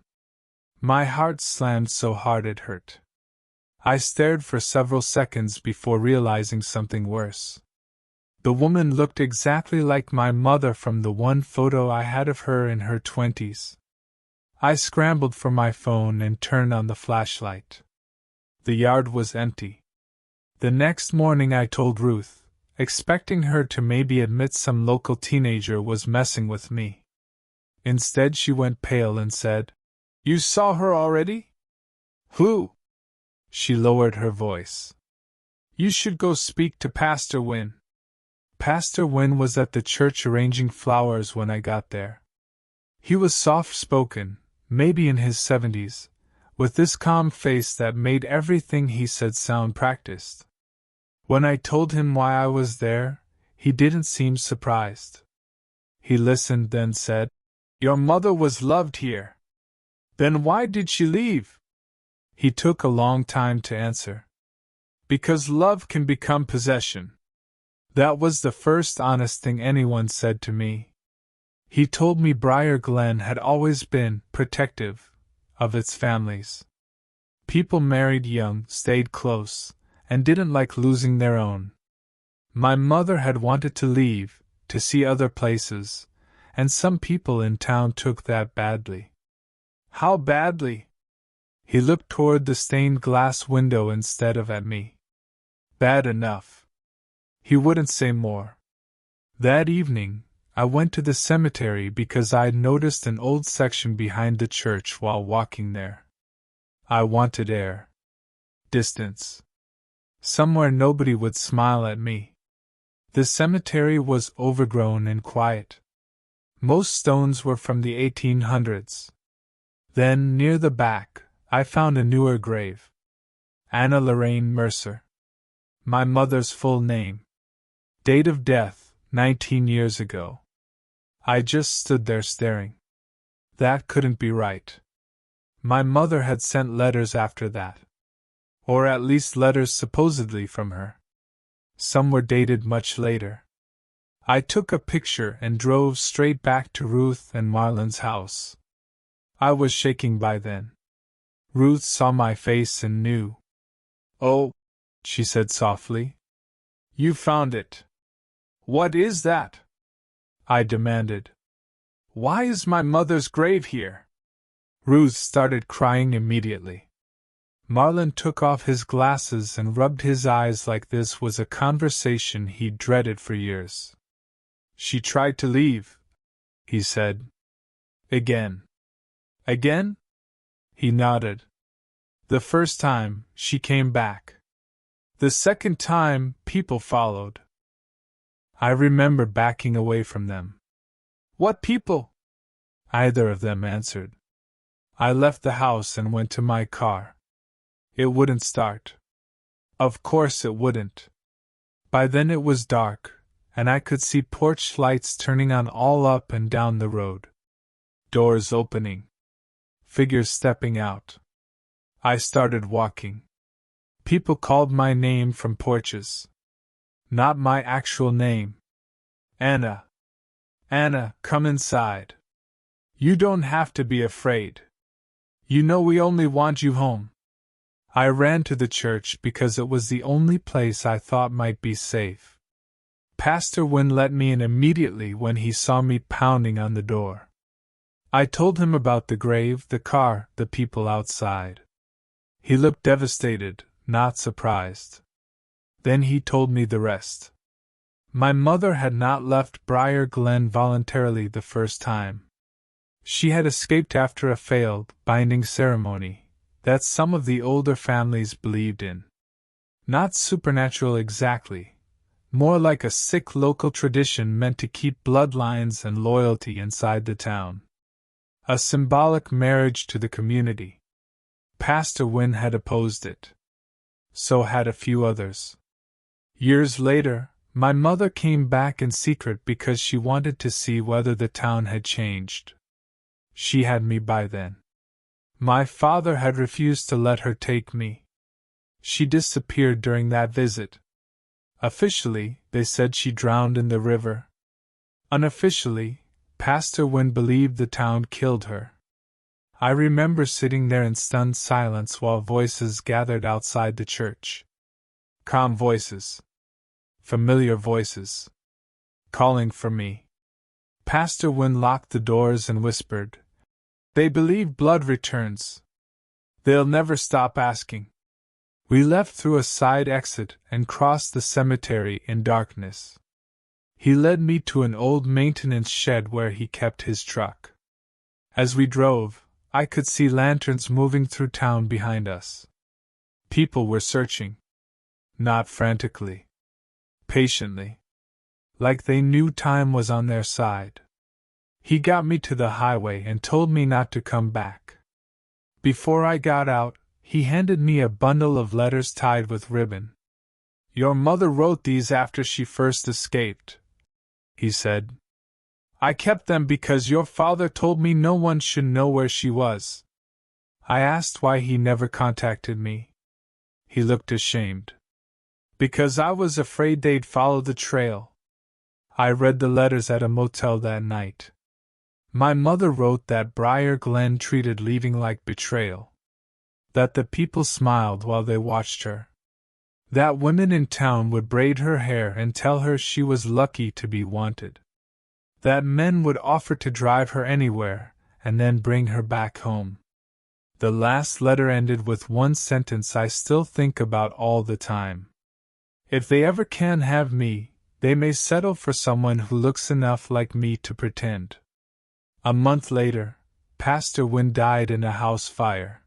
My heart slammed so hard it hurt. I stared for several seconds before realizing something worse. The woman looked exactly like my mother from the one photo I had of her in her 20s. I scrambled for my phone and turned on the flashlight. The yard was empty. The next morning I told Ruth, expecting her to maybe admit some local teenager was messing with me. Instead she went pale and said, "You saw her already?" "Who?" She lowered her voice. "You should go speak to Pastor Wynne." Pastor Wynne was at the church arranging flowers when I got there. He was soft-spoken, maybe in his 70s, with this calm face that made everything he said sound practiced. When I told him why I was there, he didn't seem surprised. He listened, then said, "Your mother was loved here. Then why did she leave?" He took a long time to answer. "Because love can become possession." That was the first honest thing anyone said to me. He told me Briar Glen had always been protective of its families. People married young, stayed close, and didn't like losing their own. My mother had wanted to leave, to see other places, and some people in town took that badly. How badly? He looked toward the stained glass window instead of at me. Bad enough. He wouldn't say more. That evening, I went to the cemetery because I'd noticed an old section behind the church while walking there. I wanted air. Distance. Somewhere nobody would smile at me. The cemetery was overgrown and quiet. Most stones were from the 1800s. Then, near the back, I found a newer grave. Anna Lorraine Mercer. My mother's full name. Date of death, 19 years ago. I just stood there staring. That couldn't be right. My mother had sent letters after that. Or at least letters supposedly from her. Some were dated much later. I took a picture and drove straight back to Ruth and Marlon's house. I was shaking by then. Ruth saw my face and knew. "Oh," she said softly. "You found it. What is that?" I demanded. "Why is my mother's grave here?" Ruth started crying immediately. Marlon took off his glasses and rubbed his eyes like this was a conversation he'd dreaded for years. "She tried to leave," he said. "Again." "Again?" He nodded. "The first time, she came back. The second time, people followed. I remember backing away from them. What people? Either of them answered. I left the house and went to my car. It wouldn't start. Of course it wouldn't. By then it was dark, and I could see porch lights turning on all up and down the road. Doors opening. Figures stepping out. I started walking. People called my name from porches. Not my actual name. Anna. Anna, come inside. You don't have to be afraid. You know we only want you home. I ran to the church because it was the only place I thought might be safe. Pastor Wynne let me in immediately when he saw me pounding on the door. I told him about the grave, the car, the people outside. He looked devastated, not surprised. Then he told me the rest. My mother had not left Briar Glen voluntarily the first time. She had escaped after a failed binding ceremony that some of the older families believed in. Not supernatural exactly, more like a sick local tradition meant to keep bloodlines and loyalty inside the town. A symbolic marriage to the community. Pastor Wynne had opposed it. So had a few others. Years later, my mother came back in secret because she wanted to see whether the town had changed. She had me by then. My father had refused to let her take me. She disappeared during that visit. Officially, they said she drowned in the river. Unofficially, Pastor Wynne believed the town killed her. I remember sitting there in stunned silence while voices gathered outside the church. Calm voices. Familiar voices. Calling for me. Pastor Wynne locked the doors and whispered, "They believe blood returns. They'll never stop asking." We left through a side exit and crossed the cemetery in darkness. He led me to an old maintenance shed where he kept his truck. As we drove, I could see lanterns moving through town behind us. People were searching. Not frantically. Patiently. Like they knew time was on their side. He got me to the highway and told me not to come back. Before I got out, he handed me a bundle of letters tied with ribbon. "Your mother wrote these after she first escaped," he said. "I kept them because your father told me no one should know where she was." I asked why he never contacted me. He looked ashamed. "Because I was afraid they'd follow the trail." I read the letters at a motel that night. My mother wrote that Briar Glen treated leaving like betrayal. That the people smiled while they watched her. That women in town would braid her hair and tell her she was lucky to be wanted. That men would offer to drive her anywhere, and then bring her back home. The last letter ended with one sentence I still think about all the time. "If they ever can have me, they may settle for someone who looks enough like me to pretend." A month later, Pastor Wynne died in a house fire.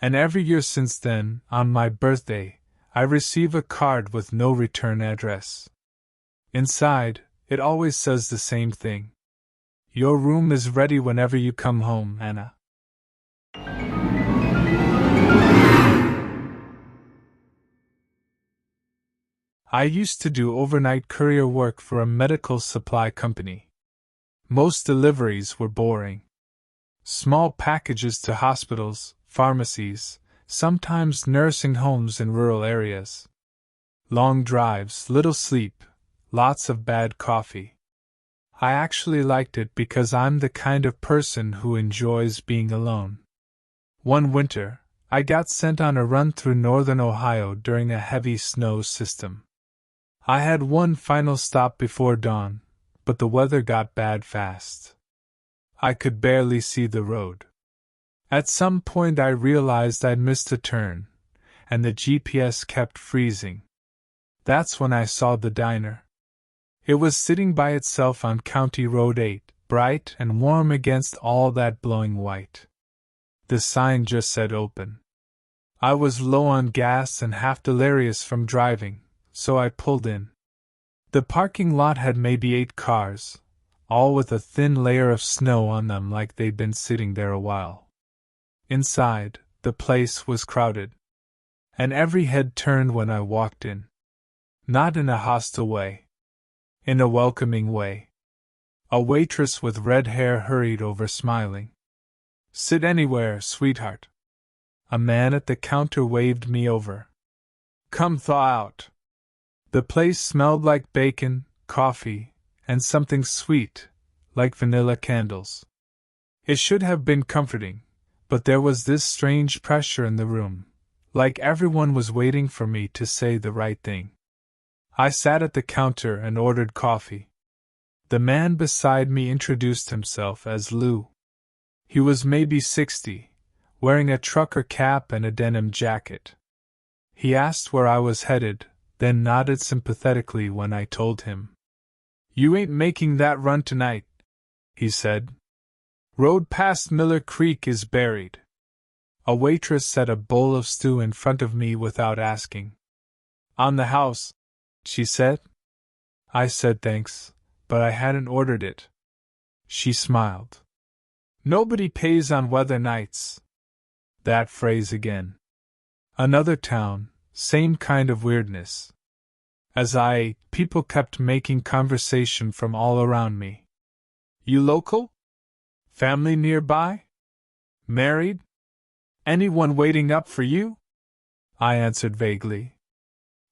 And every year since then, on my birthday, I receive a card with no return address. Inside, it always says the same thing. "Your room is ready whenever you come home, Anna." I used to do overnight courier work for a medical supply company. Most deliveries were boring. Small packages to hospitals, pharmacies, sometimes nursing homes in rural areas. Long drives, little sleep, lots of bad coffee. I actually liked it because I'm the kind of person who enjoys being alone. One winter, I got sent on a run through northern Ohio during a heavy snow system. I had one final stop before dawn, but the weather got bad fast. I could barely see the road. At some point I realized I'd missed a turn, and the GPS kept freezing. That's when I saw the diner. It was sitting by itself on County Road 8, bright and warm against all that blowing white. The sign just said open. I was low on gas and half delirious from driving, so I pulled in. The parking lot had maybe 8 cars, all with a thin layer of snow on them like they'd been sitting there a while. Inside, the place was crowded, and every head turned when I walked in. Not in a hostile way. In a welcoming way. A waitress with red hair hurried over smiling. "Sit anywhere, sweetheart." A man at the counter waved me over. "Come thaw out." The place smelled like bacon, coffee, and something sweet, like vanilla candles. It should have been comforting, but there was this strange pressure in the room, like everyone was waiting for me to say the right thing. I sat at the counter and ordered coffee. The man beside me introduced himself as Lou. He was maybe 60, wearing a trucker cap and a denim jacket. He asked where I was headed, then nodded sympathetically when I told him. "You ain't making that run tonight," he said. "Road past Miller Creek is buried." A waitress set a bowl of stew in front of me without asking. "On the house," she said. I said thanks, but I hadn't ordered it. She smiled. "Nobody pays on weather nights." That phrase again. Another town, same kind of weirdness. As I ate, people kept making conversation from all around me. "You local? Family nearby? Married? Anyone waiting up for you?" I answered vaguely.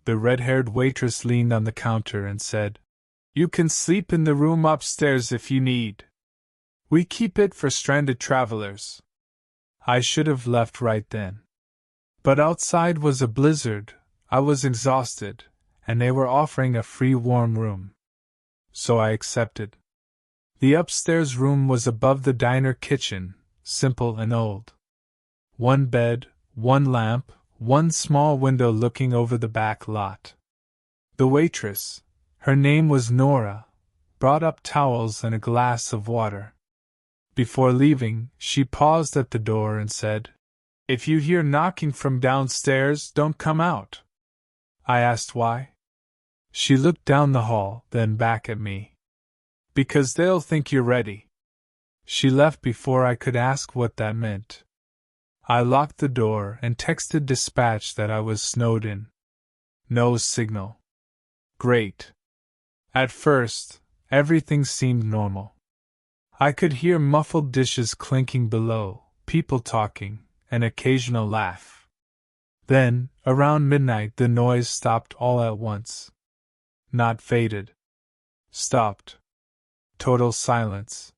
The red-haired waitress leaned on the counter and said, "You can sleep in the room upstairs if you need. We keep it for stranded travelers." I should have left right then. But outside was a blizzard, I was exhausted, and they were offering a free warm room. So I accepted. The upstairs room was above the diner kitchen, simple and old. One bed, one lamp, one small window looking over the back lot. The waitress, her name was Nora, brought up towels and a glass of water. Before leaving, she paused at the door and said, "If you hear knocking from downstairs, don't come out." I asked why. She looked down the hall, then back at me. "Because they'll think you're ready." She left before I could ask what that meant. I locked the door and texted dispatch that I was snowed in. No signal. Great. At first, everything seemed normal. I could hear muffled dishes clinking below, people talking, an occasional laugh. Then, around midnight, the noise stopped all at once. Not faded. Stopped. Total silence.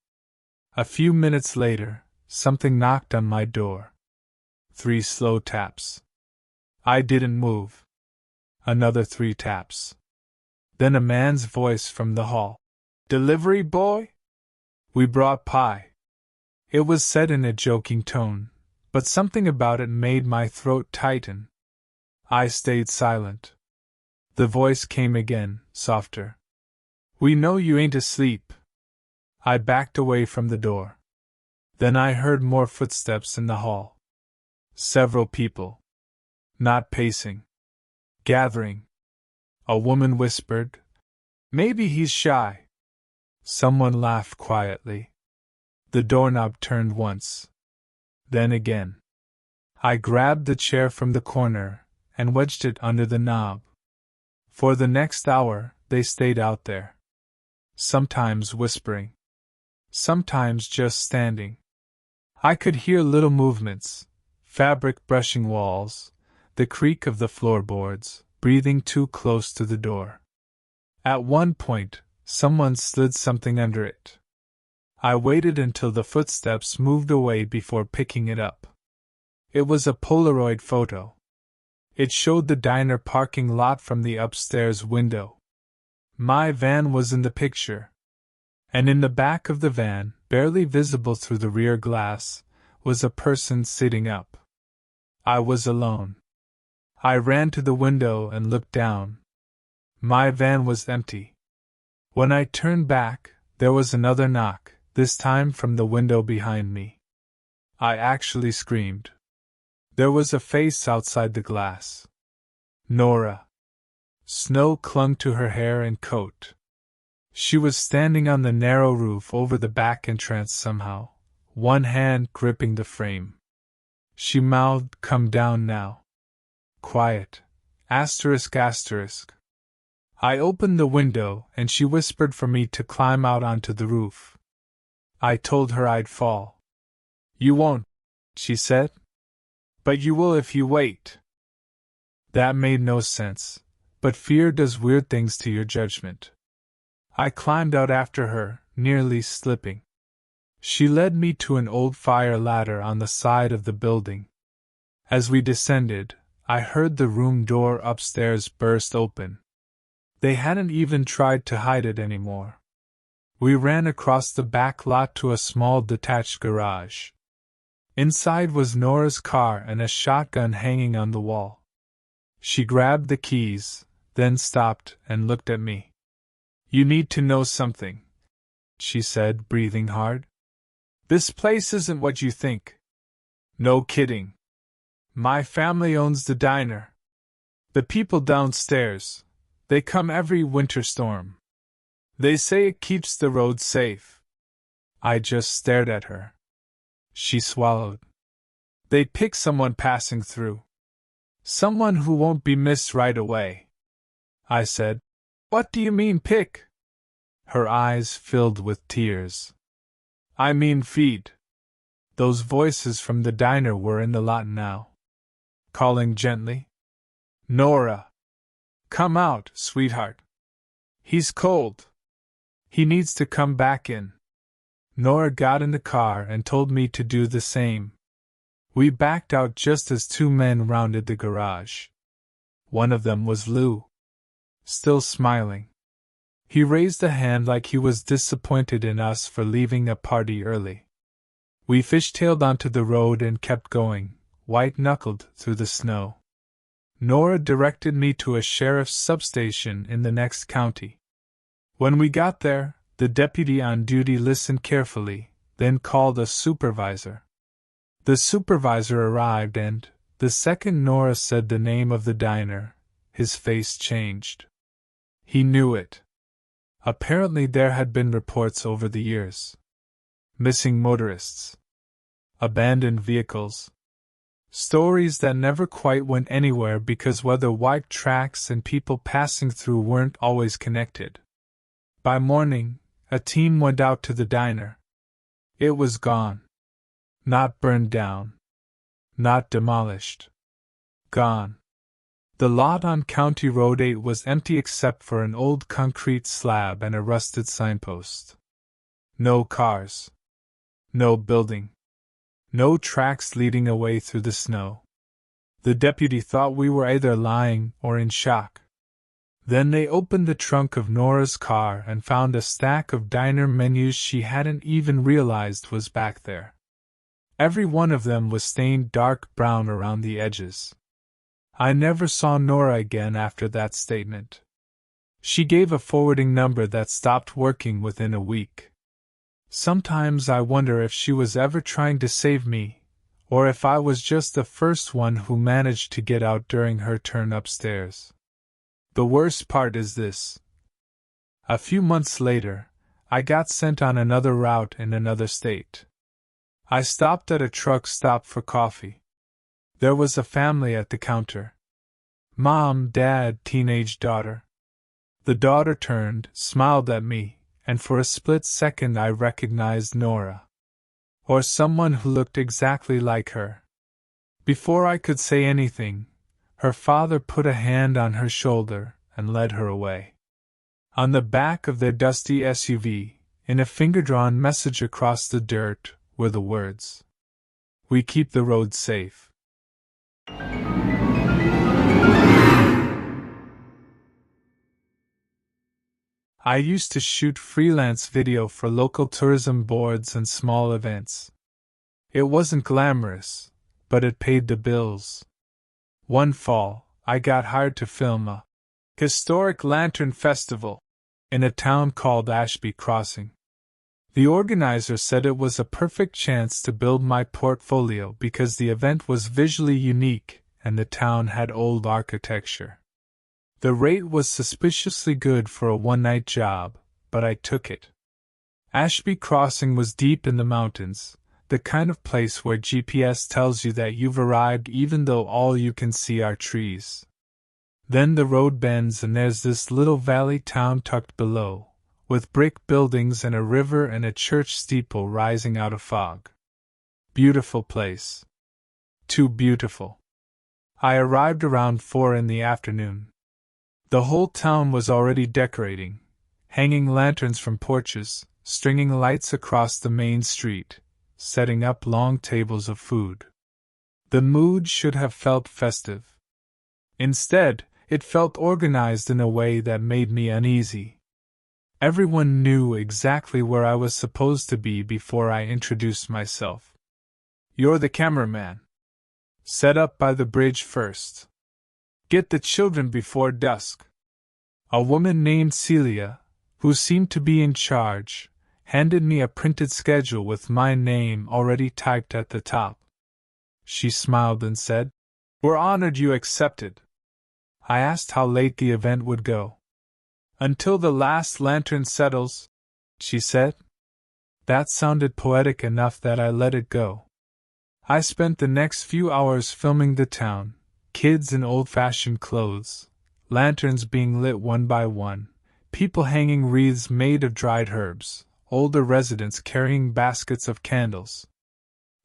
A few minutes later, something knocked on my door. 3 slow taps. I didn't move. Another 3 taps. Then a man's voice from the hall. "Delivery boy?" "We brought pie." It was said in a joking tone, but something about it made my throat tighten. I stayed silent. The voice came again, softer. "We know you ain't asleep." I backed away from the door. Then I heard more footsteps in the hall. Several people. Not pacing. Gathering. A woman whispered, "Maybe he's shy." Someone laughed quietly. The doorknob turned once. Then again. I grabbed the chair from the corner and wedged it under the knob. For the next hour, they stayed out there. Sometimes whispering. Sometimes just standing. I could hear little movements, fabric brushing walls, the creak of the floorboards, breathing too close to the door. At one point, someone slid something under it. I waited until the footsteps moved away before picking it up. It was a Polaroid photo. It showed the diner parking lot from the upstairs window. My van was in the picture. And in the back of the van, barely visible through the rear glass, was a person sitting up. I was alone. I ran to the window and looked down. My van was empty. When I turned back, there was another knock, this time from the window behind me. I actually screamed. There was a face outside the glass. Nora. Snow clung to her hair and coat. She was standing on the narrow roof over the back entrance somehow, one hand gripping the frame. She mouthed, "Come down now." Quiet. Asterisk asterisk. I opened the window and she whispered for me to climb out onto the roof. I told her I'd fall. "You won't," she said. "But you will if you wait." That made no sense, but fear does weird things to your judgment. I climbed out after her, nearly slipping. She led me to an old fire ladder on the side of the building. As we descended, I heard the room door upstairs burst open. They hadn't even tried to hide it anymore. We ran across the back lot to a small detached garage. Inside was Nora's car and a shotgun hanging on the wall. She grabbed the keys, then stopped and looked at me. "You need to know something," she said, breathing hard. "This place isn't what you think." "No kidding. My family owns the diner. The people downstairs, they come every winter storm. They say it keeps the road safe." I just stared at her. She swallowed. "They pick someone passing through. Someone who won't be missed right away." I said, "What do you mean pick?" Her eyes filled with tears. "I mean feed." Those voices from the diner were in the lot now, calling gently. "Nora! Come out, sweetheart. He's cold. He needs to come back in." Nora got in the car and told me to do the same. We backed out just as two men rounded the garage. One of them was Lou. Still smiling. He raised a hand like he was disappointed in us for leaving a party early. We fishtailed onto the road and kept going, white-knuckled through the snow. Nora directed me to a sheriff's substation in the next county. When we got there, the deputy on duty listened carefully, then called a supervisor. The supervisor arrived and, the second Nora said the name of the diner, his face changed. He knew it. Apparently there had been reports over the years. Missing motorists. Abandoned vehicles. Stories that never quite went anywhere because whether white tracks and people passing through weren't always connected. By morning, a team went out to the diner. It was gone. Not burned down. Not demolished. Gone. The lot on County Road 8 was empty except for an old concrete slab and a rusted signpost. No cars. No building. No tracks leading away through the snow. The deputy thought we were either lying or in shock. Then they opened the trunk of Nora's car and found a stack of diner menus she hadn't even realized was back there. Every one of them was stained dark brown around the edges. I never saw Nora again after that statement. She gave a forwarding number that stopped working within a week. Sometimes I wonder if she was ever trying to save me, or if I was just the first one who managed to get out during her turn upstairs. The worst part is this. A few months later, I got sent on another route in another state. I stopped at a truck stop for coffee. There was a family at the counter. Mom, dad, teenage daughter. The daughter turned, smiled at me, and for a split second I recognized Nora. Or someone who looked exactly like her. Before I could say anything, her father put a hand on her shoulder and led her away. On the back of their dusty SUV, in a finger-drawn message across the dirt, were the words, "We keep the road safe." I used to shoot freelance video for local tourism boards and small events. It wasn't glamorous, but it paid the bills. One fall, I got hired to film a historic lantern festival in a town called Ashby Crossing. The organizer said it was a perfect chance to build my portfolio because the event was visually unique and the town had old architecture. The rate was suspiciously good for a one-night job, but I took it. Ashby Crossing was deep in the mountains, the kind of place where GPS tells you that you've arrived even though all you can see are trees. Then the road bends and there's this little valley town tucked below, with brick buildings and a river and a church steeple rising out of fog. Beautiful place. Too beautiful. I arrived around 4 in the afternoon. The whole town was already decorating, hanging lanterns from porches, stringing lights across the main street, setting up long tables of food. The mood should have felt festive. Instead, it felt organized in a way that made me uneasy. Everyone knew exactly where I was supposed to be before I introduced myself. "You're the cameraman. Set up by the bridge first. Get the children before dusk." A woman named Celia, who seemed to be in charge, handed me a printed schedule with my name already typed at the top. She smiled and said, "We're honored you accepted." I asked how late the event would go. "Until the last lantern settles," she said. That sounded poetic enough that I let it go. I spent the next few hours filming the town, kids in old-fashioned clothes, lanterns being lit one by one, people hanging wreaths made of dried herbs, older residents carrying baskets of candles.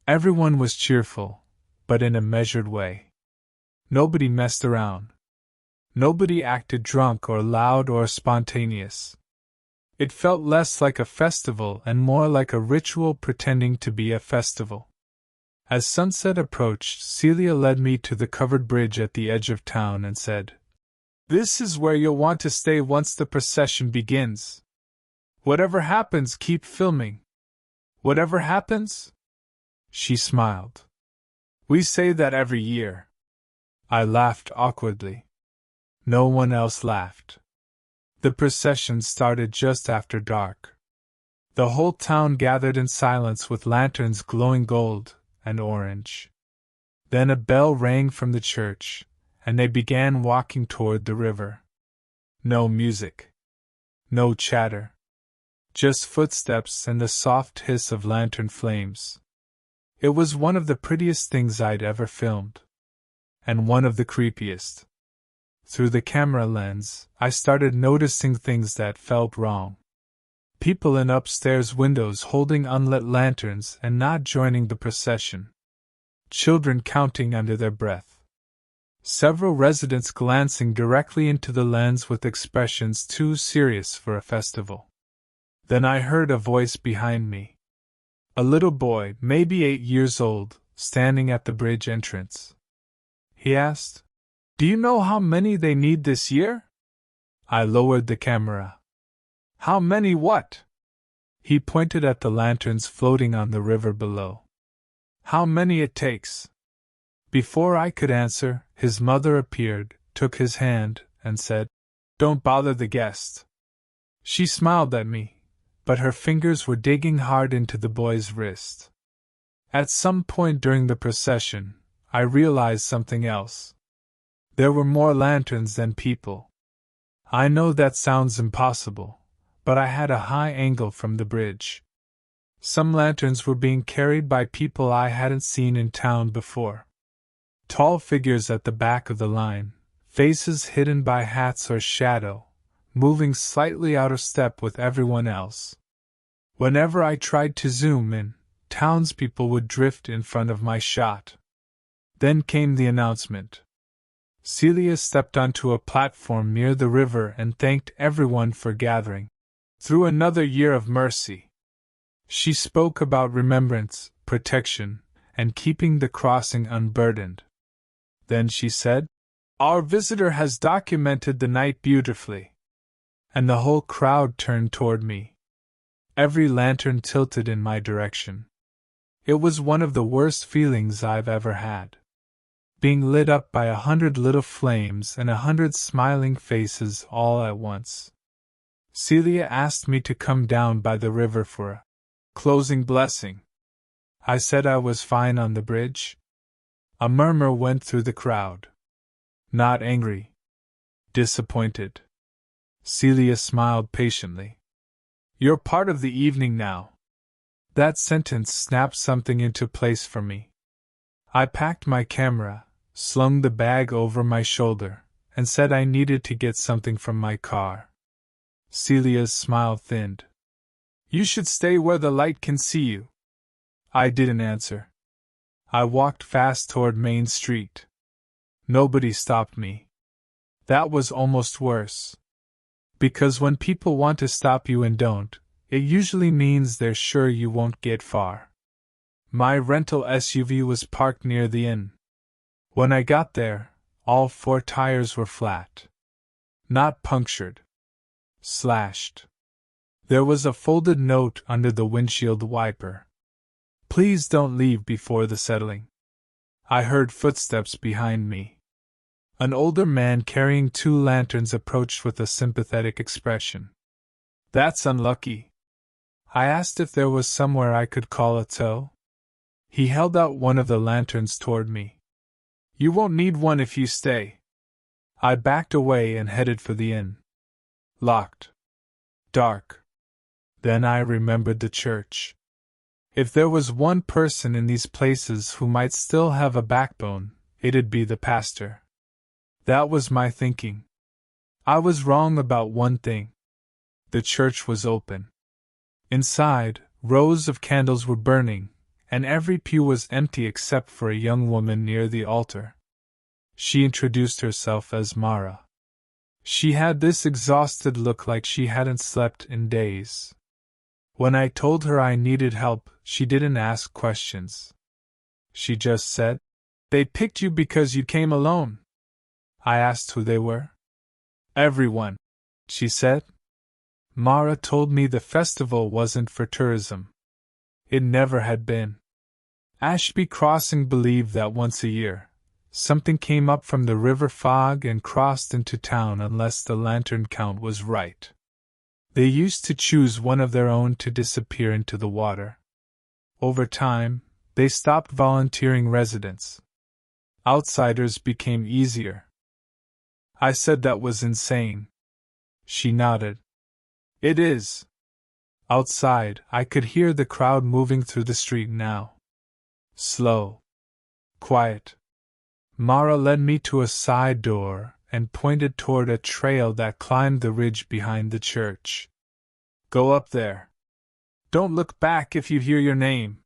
Everyone was cheerful, but in a measured way. Nobody messed around. Nobody acted drunk or loud or spontaneous. It felt less like a festival and more like a ritual pretending to be a festival. As sunset approached, Celia led me to the covered bridge at the edge of town and said, "This is where you'll want to stay once the procession begins. Whatever happens, keep filming." "Whatever happens?" She smiled. "We say that every year." I laughed awkwardly. No one else laughed. The procession started just after dark. The whole town gathered in silence with lanterns glowing gold and orange. Then a bell rang from the church, and they began walking toward the river. No music. No chatter. Just footsteps and the soft hiss of lantern flames. It was one of the prettiest things I'd ever filmed. And one of the creepiest. Through the camera lens, I started noticing things that felt wrong. People in upstairs windows holding unlit lanterns and not joining the procession. Children counting under their breath. Several residents glancing directly into the lens with expressions too serious for a festival. Then I heard a voice behind me. A little boy, maybe 8 years old, standing at the bridge entrance. He asked, "Do you know how many they need this year?" I lowered the camera. "How many what?" He pointed at the lanterns floating on the river below. "How many it takes." Before I could answer, his mother appeared, took his hand, and said, "Don't bother the guest." She smiled at me, but her fingers were digging hard into the boy's wrist. At some point during the procession, I realized something else. There were more lanterns than people. I know that sounds impossible, but I had a high angle from the bridge. Some lanterns were being carried by people I hadn't seen in town before. Tall figures at the back of the line, faces hidden by hats or shadow, moving slightly out of step with everyone else. Whenever I tried to zoom in, townspeople would drift in front of my shot. Then came the announcement. Celia stepped onto a platform near the river and thanked everyone for gathering. Through another year of mercy. She spoke about remembrance, protection, and keeping the crossing unburdened. Then she said, "Our visitor has documented the night beautifully." And the whole crowd turned toward me. Every lantern tilted in my direction. It was one of the worst feelings I've ever had. Being lit up by 100 little flames and 100 smiling faces all at once. Celia asked me to come down by the river for a closing blessing. I said I was fine on the bridge. A murmur went through the crowd. Not angry. Disappointed. Celia smiled patiently. You're part of the evening now. That sentence snapped something into place for me. I packed my camera, slung the bag over my shoulder, and said I needed to get something from my car. Celia's smile thinned. You should stay where the light can see you. I didn't answer. I walked fast toward Main Street. Nobody stopped me. That was almost worse. Because when people want to stop you and don't, it usually means they're sure you won't get far. My rental SUV was parked near the inn. When I got there, all 4 tires were flat. Not punctured. Slashed. There was a folded note under the windshield wiper. Please don't leave before the settling. I heard footsteps behind me. An older man carrying 2 lanterns approached with a sympathetic expression. That's unlucky. I asked if there was somewhere I could call a tow. He held out one of the lanterns toward me. You won't need one if you stay. I backed away and headed for the inn. Locked. Dark. Then I remembered the church. If there was one person in these places who might still have a backbone, it'd be the pastor. That was my thinking. I was wrong about one thing. The church was open. Inside, rows of candles were burning, and every pew was empty except for a young woman near the altar. She introduced herself as Mara. She had this exhausted look like she hadn't slept in days. When I told her I needed help, she didn't ask questions. She just said, They picked you because you came alone. I asked who they were. Everyone, she said. Mara told me the festival wasn't for tourism. It never had been. Ashby Crossing believed that once a year, something came up from the river fog and crossed into town unless the lantern count was right. They used to choose one of their own to disappear into the water. Over time, they stopped volunteering residents. Outsiders became easier. I said that was insane. She nodded. It is. Outside, I could hear the crowd moving through the street now. Slow. Quiet. Mara led me to a side door and pointed toward a trail that climbed the ridge behind the church. Go up there. Don't look back if you hear your name.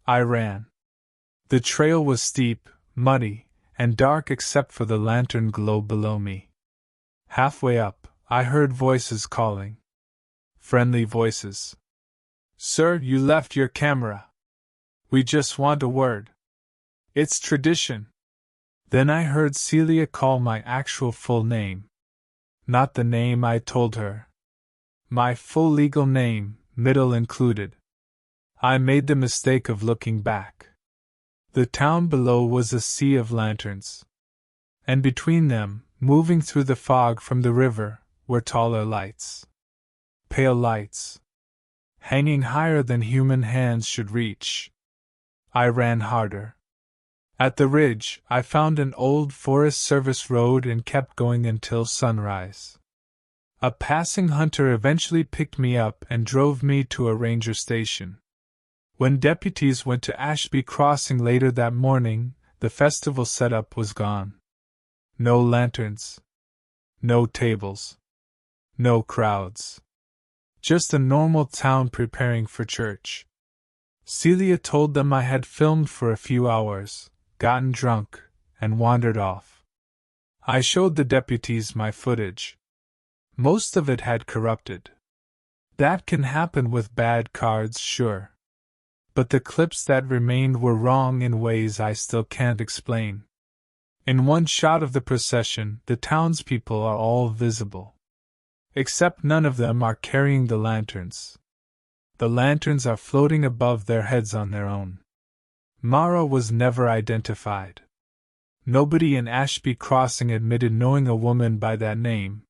I ran. The trail was steep, muddy, and dark except for the lantern glow below me. Halfway up, I heard voices calling. Friendly voices. Sir, you left your camera. We just want a word. It's tradition. Then I heard Celia call my actual full name. Not the name I told her. My full legal name, middle included. I made the mistake of looking back. The town below was a sea of lanterns. And between them, moving through the fog from the river, were taller lights. Pale lights. Hanging higher than human hands should reach. I ran harder. At the ridge, I found an old Forest Service road and kept going until sunrise. A passing hunter eventually picked me up and drove me to a ranger station. When deputies went to Ashby Crossing later that morning, the festival setup was gone. No lanterns. No tables. No crowds. Just a normal town preparing for church. Celia told them I had filmed for a few hours, gotten drunk, and wandered off. I showed the deputies my footage. Most of it had corrupted. That can happen with bad cards, sure. But the clips that remained were wrong in ways I still can't explain. In one shot of the procession, the townspeople are all visible. Except none of them are carrying the lanterns. The lanterns are floating above their heads on their own. Mara was never identified. Nobody in Ashby Crossing admitted knowing a woman by that name.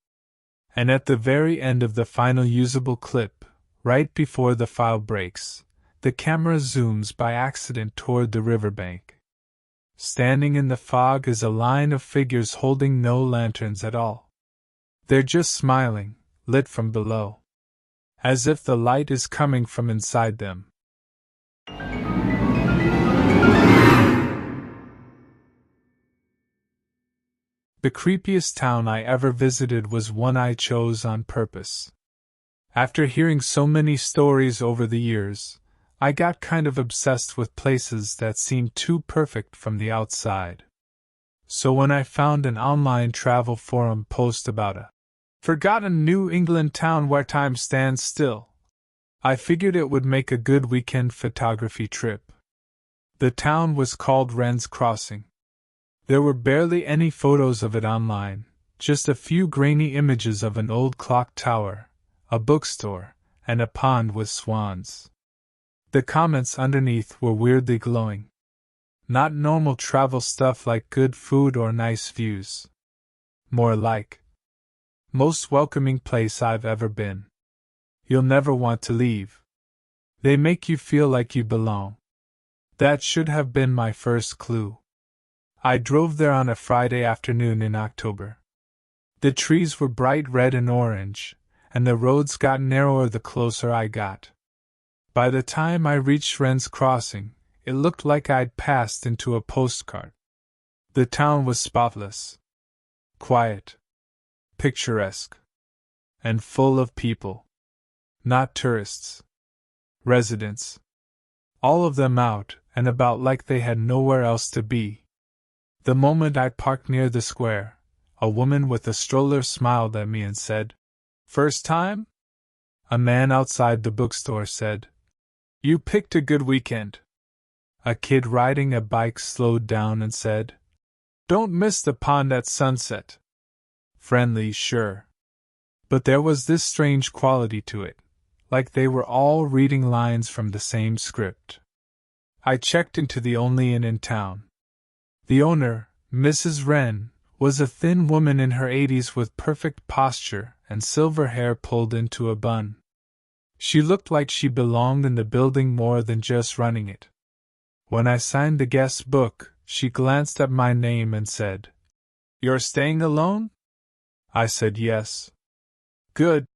And at the very end of the final usable clip, right before the file breaks, the camera zooms by accident toward the riverbank. Standing in the fog is a line of figures holding no lanterns at all. They're just smiling, lit from below. As if the light is coming from inside them. The creepiest town I ever visited was one I chose on purpose. After hearing so many stories over the years, I got kind of obsessed with places that seemed too perfect from the outside. So when I found an online travel forum post about a forgotten New England town where time stands still, I figured it would make a good weekend photography trip. The town was called Wren's Crossing. There were barely any photos of it online, just a few grainy images of an old clock tower, a bookstore, and a pond with swans. The comments underneath were weirdly glowing. Not normal travel stuff like good food or nice views. More like, most welcoming place I've ever been. You'll never want to leave. They make you feel like you belong. That should have been my first clue. I drove there on a Friday afternoon in October. The trees were bright red and orange, and the roads got narrower the closer I got. By the time I reached Wren's Crossing, it looked like I'd passed into a postcard. The town was spotless, quiet, picturesque, and full of people. Not tourists. Residents. All of them out and about like they had nowhere else to be. The moment I parked near the square, a woman with a stroller smiled at me and said, "First time?" A man outside the bookstore said, "You picked a good weekend." A kid riding a bike slowed down and said, "Don't miss the pond at sunset." Friendly, sure. But there was this strange quality to it, like they were all reading lines from the same script. I checked into the only inn in town. The owner, Mrs. Wren, was a thin woman in her 80s with perfect posture and silver hair pulled into a bun. She looked like she belonged in the building more than just running it. When I signed the guest book, she glanced at my name and said, "You're staying alone?" I said yes. "Good,"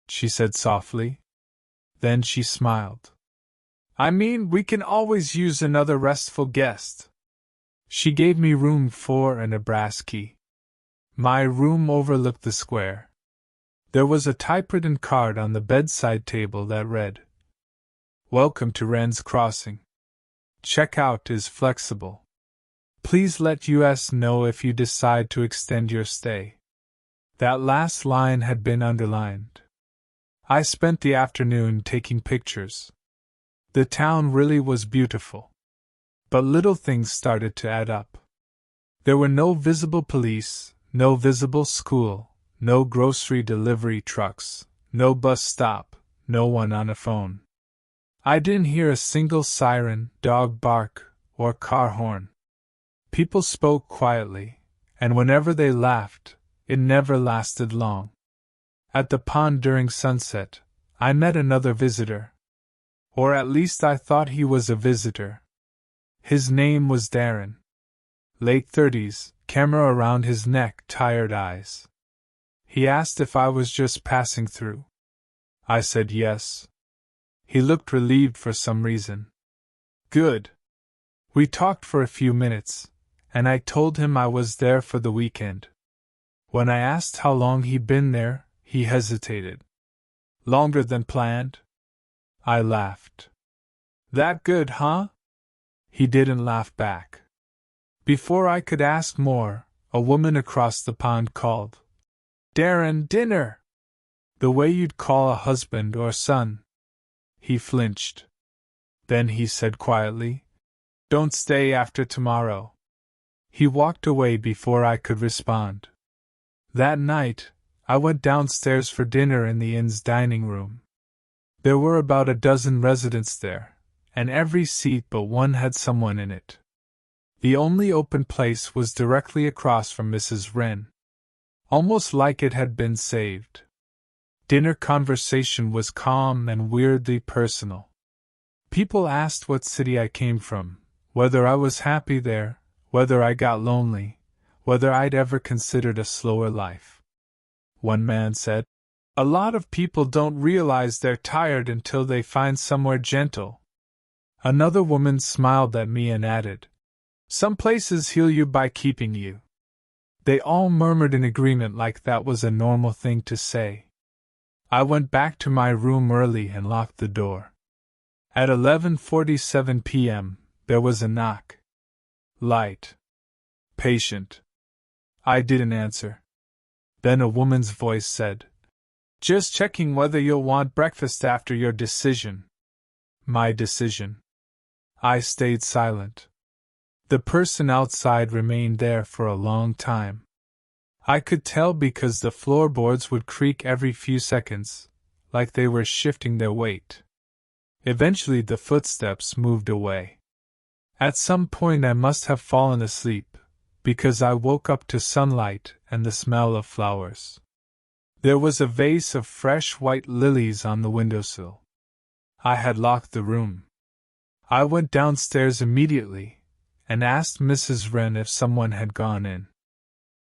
she said softly. Then she smiled. "I mean, we can always use another restful guest." She gave me room 4 and a brass key. My room overlooked the square. There was a typewritten card on the bedside table that read, "Welcome to Wren's Crossing. Checkout is flexible. Please let us know if you decide to extend your stay." That last line had been underlined. I spent the afternoon taking pictures. The town really was beautiful. But little things started to add up. There were no visible police, no visible school, no grocery delivery trucks, no bus stop, no one on a phone. I didn't hear a single siren, dog bark, or car horn. People spoke quietly, and whenever they laughed, it never lasted long. At the pond during sunset, I met another visitor. Or at least I thought he was a visitor. His name was Darren. Late 30s, camera around his neck, tired eyes. He asked if I was just passing through. I said yes. He looked relieved for some reason. Good. We talked for a few minutes, and I told him I was there for the weekend. When I asked how long he'd been there, he hesitated. Longer than planned? I laughed. That good, huh? He didn't laugh back. Before I could ask more, a woman across the pond called, "Darren, dinner!" The way you'd call a husband or son. He flinched. Then he said quietly, "Don't stay after tomorrow." He walked away before I could respond. That night, I went downstairs for dinner in the inn's dining room. There were about a dozen residents there, and every seat but one had someone in it. The only open place was directly across from Mrs. Wren. Almost like it had been saved. Dinner conversation was calm and weirdly personal. People asked what city I came from, whether I was happy there, whether I got lonely, whether I'd ever considered a slower life. one man said. A lot of people don't realize they're tired until they find somewhere gentle. Another woman smiled at me and added, some places heal you by keeping you. They all murmured in agreement like that was a normal thing to say. I went back to my room early and locked the door. At 11:47 p.m., there was a knock. Light. Patient. I didn't answer. Then a woman's voice said, just checking whether you'll want breakfast after your decision. My decision. I stayed silent. The person outside remained there for a long time. I could tell because the floorboards would creak every few seconds, like they were shifting their weight. Eventually the footsteps moved away. At some point I must have fallen asleep, because I woke up to sunlight and the smell of flowers. There was a vase of fresh white lilies on the windowsill. I had locked the room. I went downstairs immediately and asked Mrs. Wren if someone had gone in.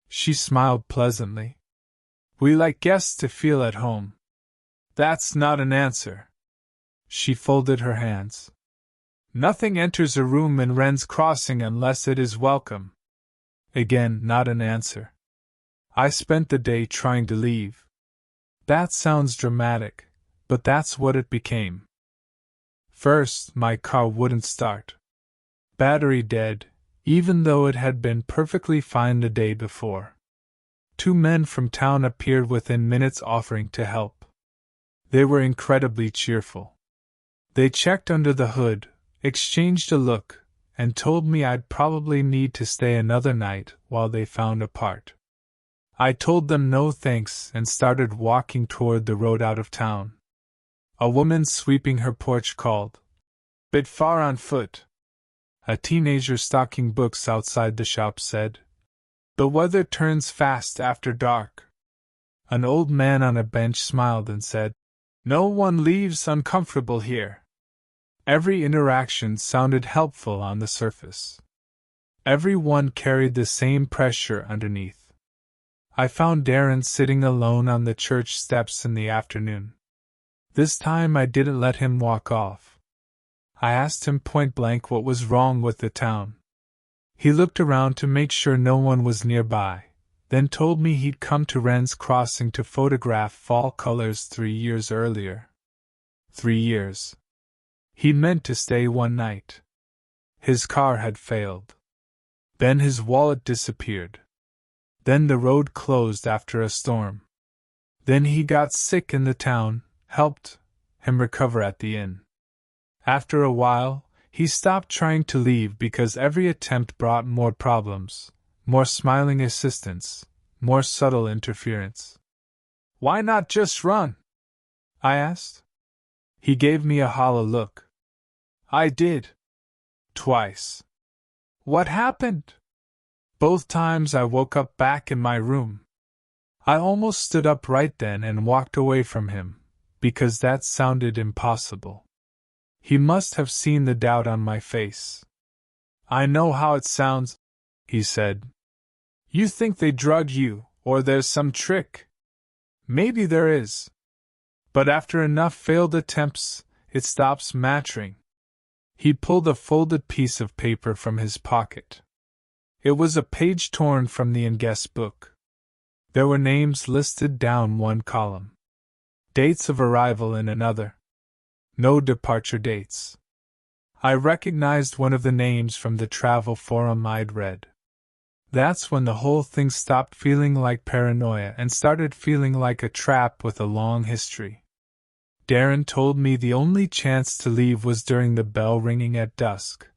She smiled pleasantly. We like guests to feel at home. That's not an answer. She folded her hands. Nothing enters a room in Wren's Crossing unless it is welcome. Again, not an answer. I spent the day trying to leave. That sounds dramatic, but that's what it became. First, my car wouldn't start. Battery dead, even though it had been perfectly fine the day before. 2 men from town appeared within minutes offering to help. They were incredibly cheerful. They checked under the hood, exchanged a look, and told me I'd probably need to stay another night while they found a part. I told them no thanks and started walking toward the road out of town. A woman sweeping her porch called, "Bit far on foot." A teenager stocking books outside the shop said, "The weather turns fast after dark." An old man on a bench smiled and said, "No one leaves uncomfortable here." Every interaction sounded helpful on the surface. Everyone carried the same pressure underneath. I found Darren sitting alone on the church steps in the afternoon. This time I didn't let him walk off. I asked him point blank what was wrong with the town. He looked around to make sure no one was nearby, then told me he'd come to Wren's Crossing to photograph fall colors 3 years earlier. 3 years. He meant to stay one night. His car had failed. Then his wallet disappeared. Then the road closed after a storm. Then he got sick and the town helped him recover at the inn. After a while, he stopped trying to leave because every attempt brought more problems, more smiling assistance, more subtle interference. "Why not just run?" I asked. He gave me a hollow look. "I did. Twice." "What happened?" "Both times I woke up back in my room." I almost stood up right then and walked away from him, because that sounded impossible. He must have seen the doubt on my face. "I know how it sounds," he said. "You think they drug you, or there's some trick. Maybe there is. But after enough failed attempts, it stops mattering." He pulled a folded piece of paper from his pocket. It was a page torn from the in-guest book. There were names listed down one column. Dates of arrival in another. No departure dates. I recognized one of the names from the travel forum I'd read. That's when the whole thing stopped feeling like paranoia and started feeling like a trap with a long history. Darren told me the only chance to leave was during the bell ringing at dusk,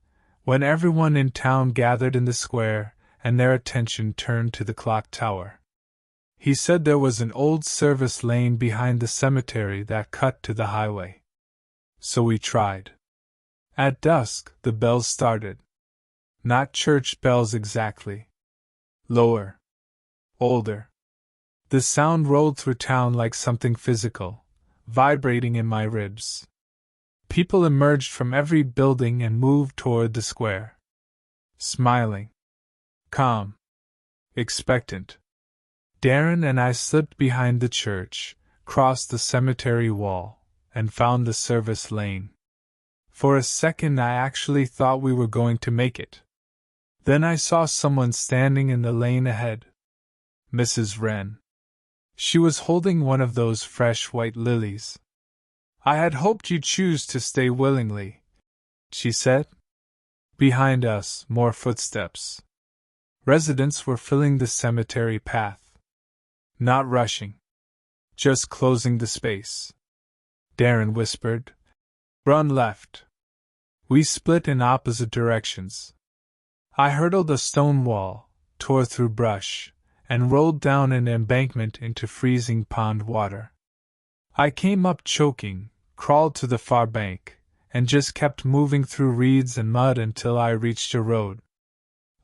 when everyone in town gathered in the square and their attention turned to the clock tower. He said there was an old service lane behind the cemetery that cut to the highway. So we tried. At dusk, the bells started. Not church bells exactly. Lower. Older. The sound rolled through town like something physical, vibrating in my ribs. People emerged from every building and moved toward the square. Smiling. Calm. Expectant. Darren and I slipped behind the church, crossed the cemetery wall, and found the service lane. For a second I actually thought we were going to make it. Then I saw someone standing in the lane ahead. Mrs. Wren. She was holding one of those fresh white lilies. "I had hoped you'd choose to stay willingly," she said. Behind us, more footsteps. Residents were filling the cemetery path. Not rushing. Just closing the space. Darren whispered, "Run left." We split in opposite directions. I hurdled a stone wall, tore through brush, and rolled down an embankment into freezing pond water. I came up choking, crawled to the far bank, and just kept moving through reeds and mud until I reached a road.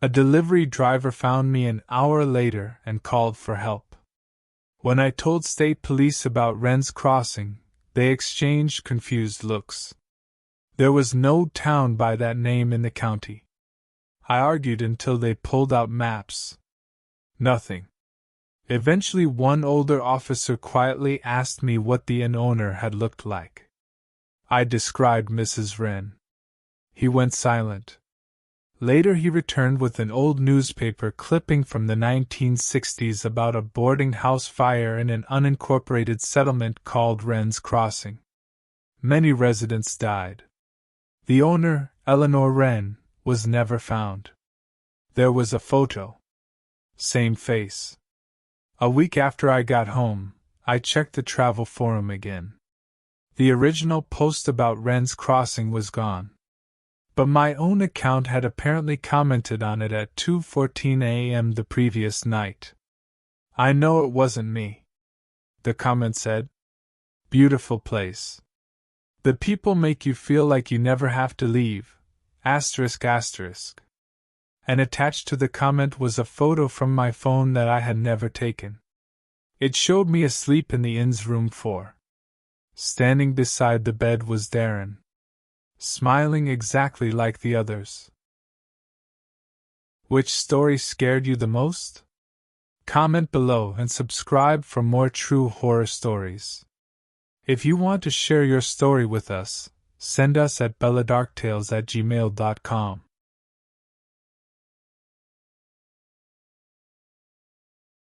A delivery driver found me an hour later and called for help. When I told state police about Wren's Crossing, they exchanged confused looks. There was no town by that name in the county. I argued until they pulled out maps. Nothing. Eventually one older officer quietly asked me what the inn owner had looked like. I described Mrs. Wren. He went silent. Later he returned with an old newspaper clipping from the 1960s about a boarding house fire in an unincorporated settlement called Wren's Crossing. Many residents died. The owner, Eleanor Wren, was never found. There was a photo. Same face. A week after I got home, I checked the travel forum again. The original post about Wren's Crossing was gone. But my own account had apparently commented on it at 2:14 a.m. the previous night. "I know it wasn't me," the comment said. "Beautiful place. The people make you feel like you never have to leave, asterisk asterisk." And attached to the comment was a photo from my phone that I had never taken. It showed me asleep in the inn's room 4. Standing beside the bed was Darren, smiling exactly like the others. Which story scared you the most? Comment below and subscribe for more true horror stories. If you want to share your story with us, send us at belladarktales@gmail.com.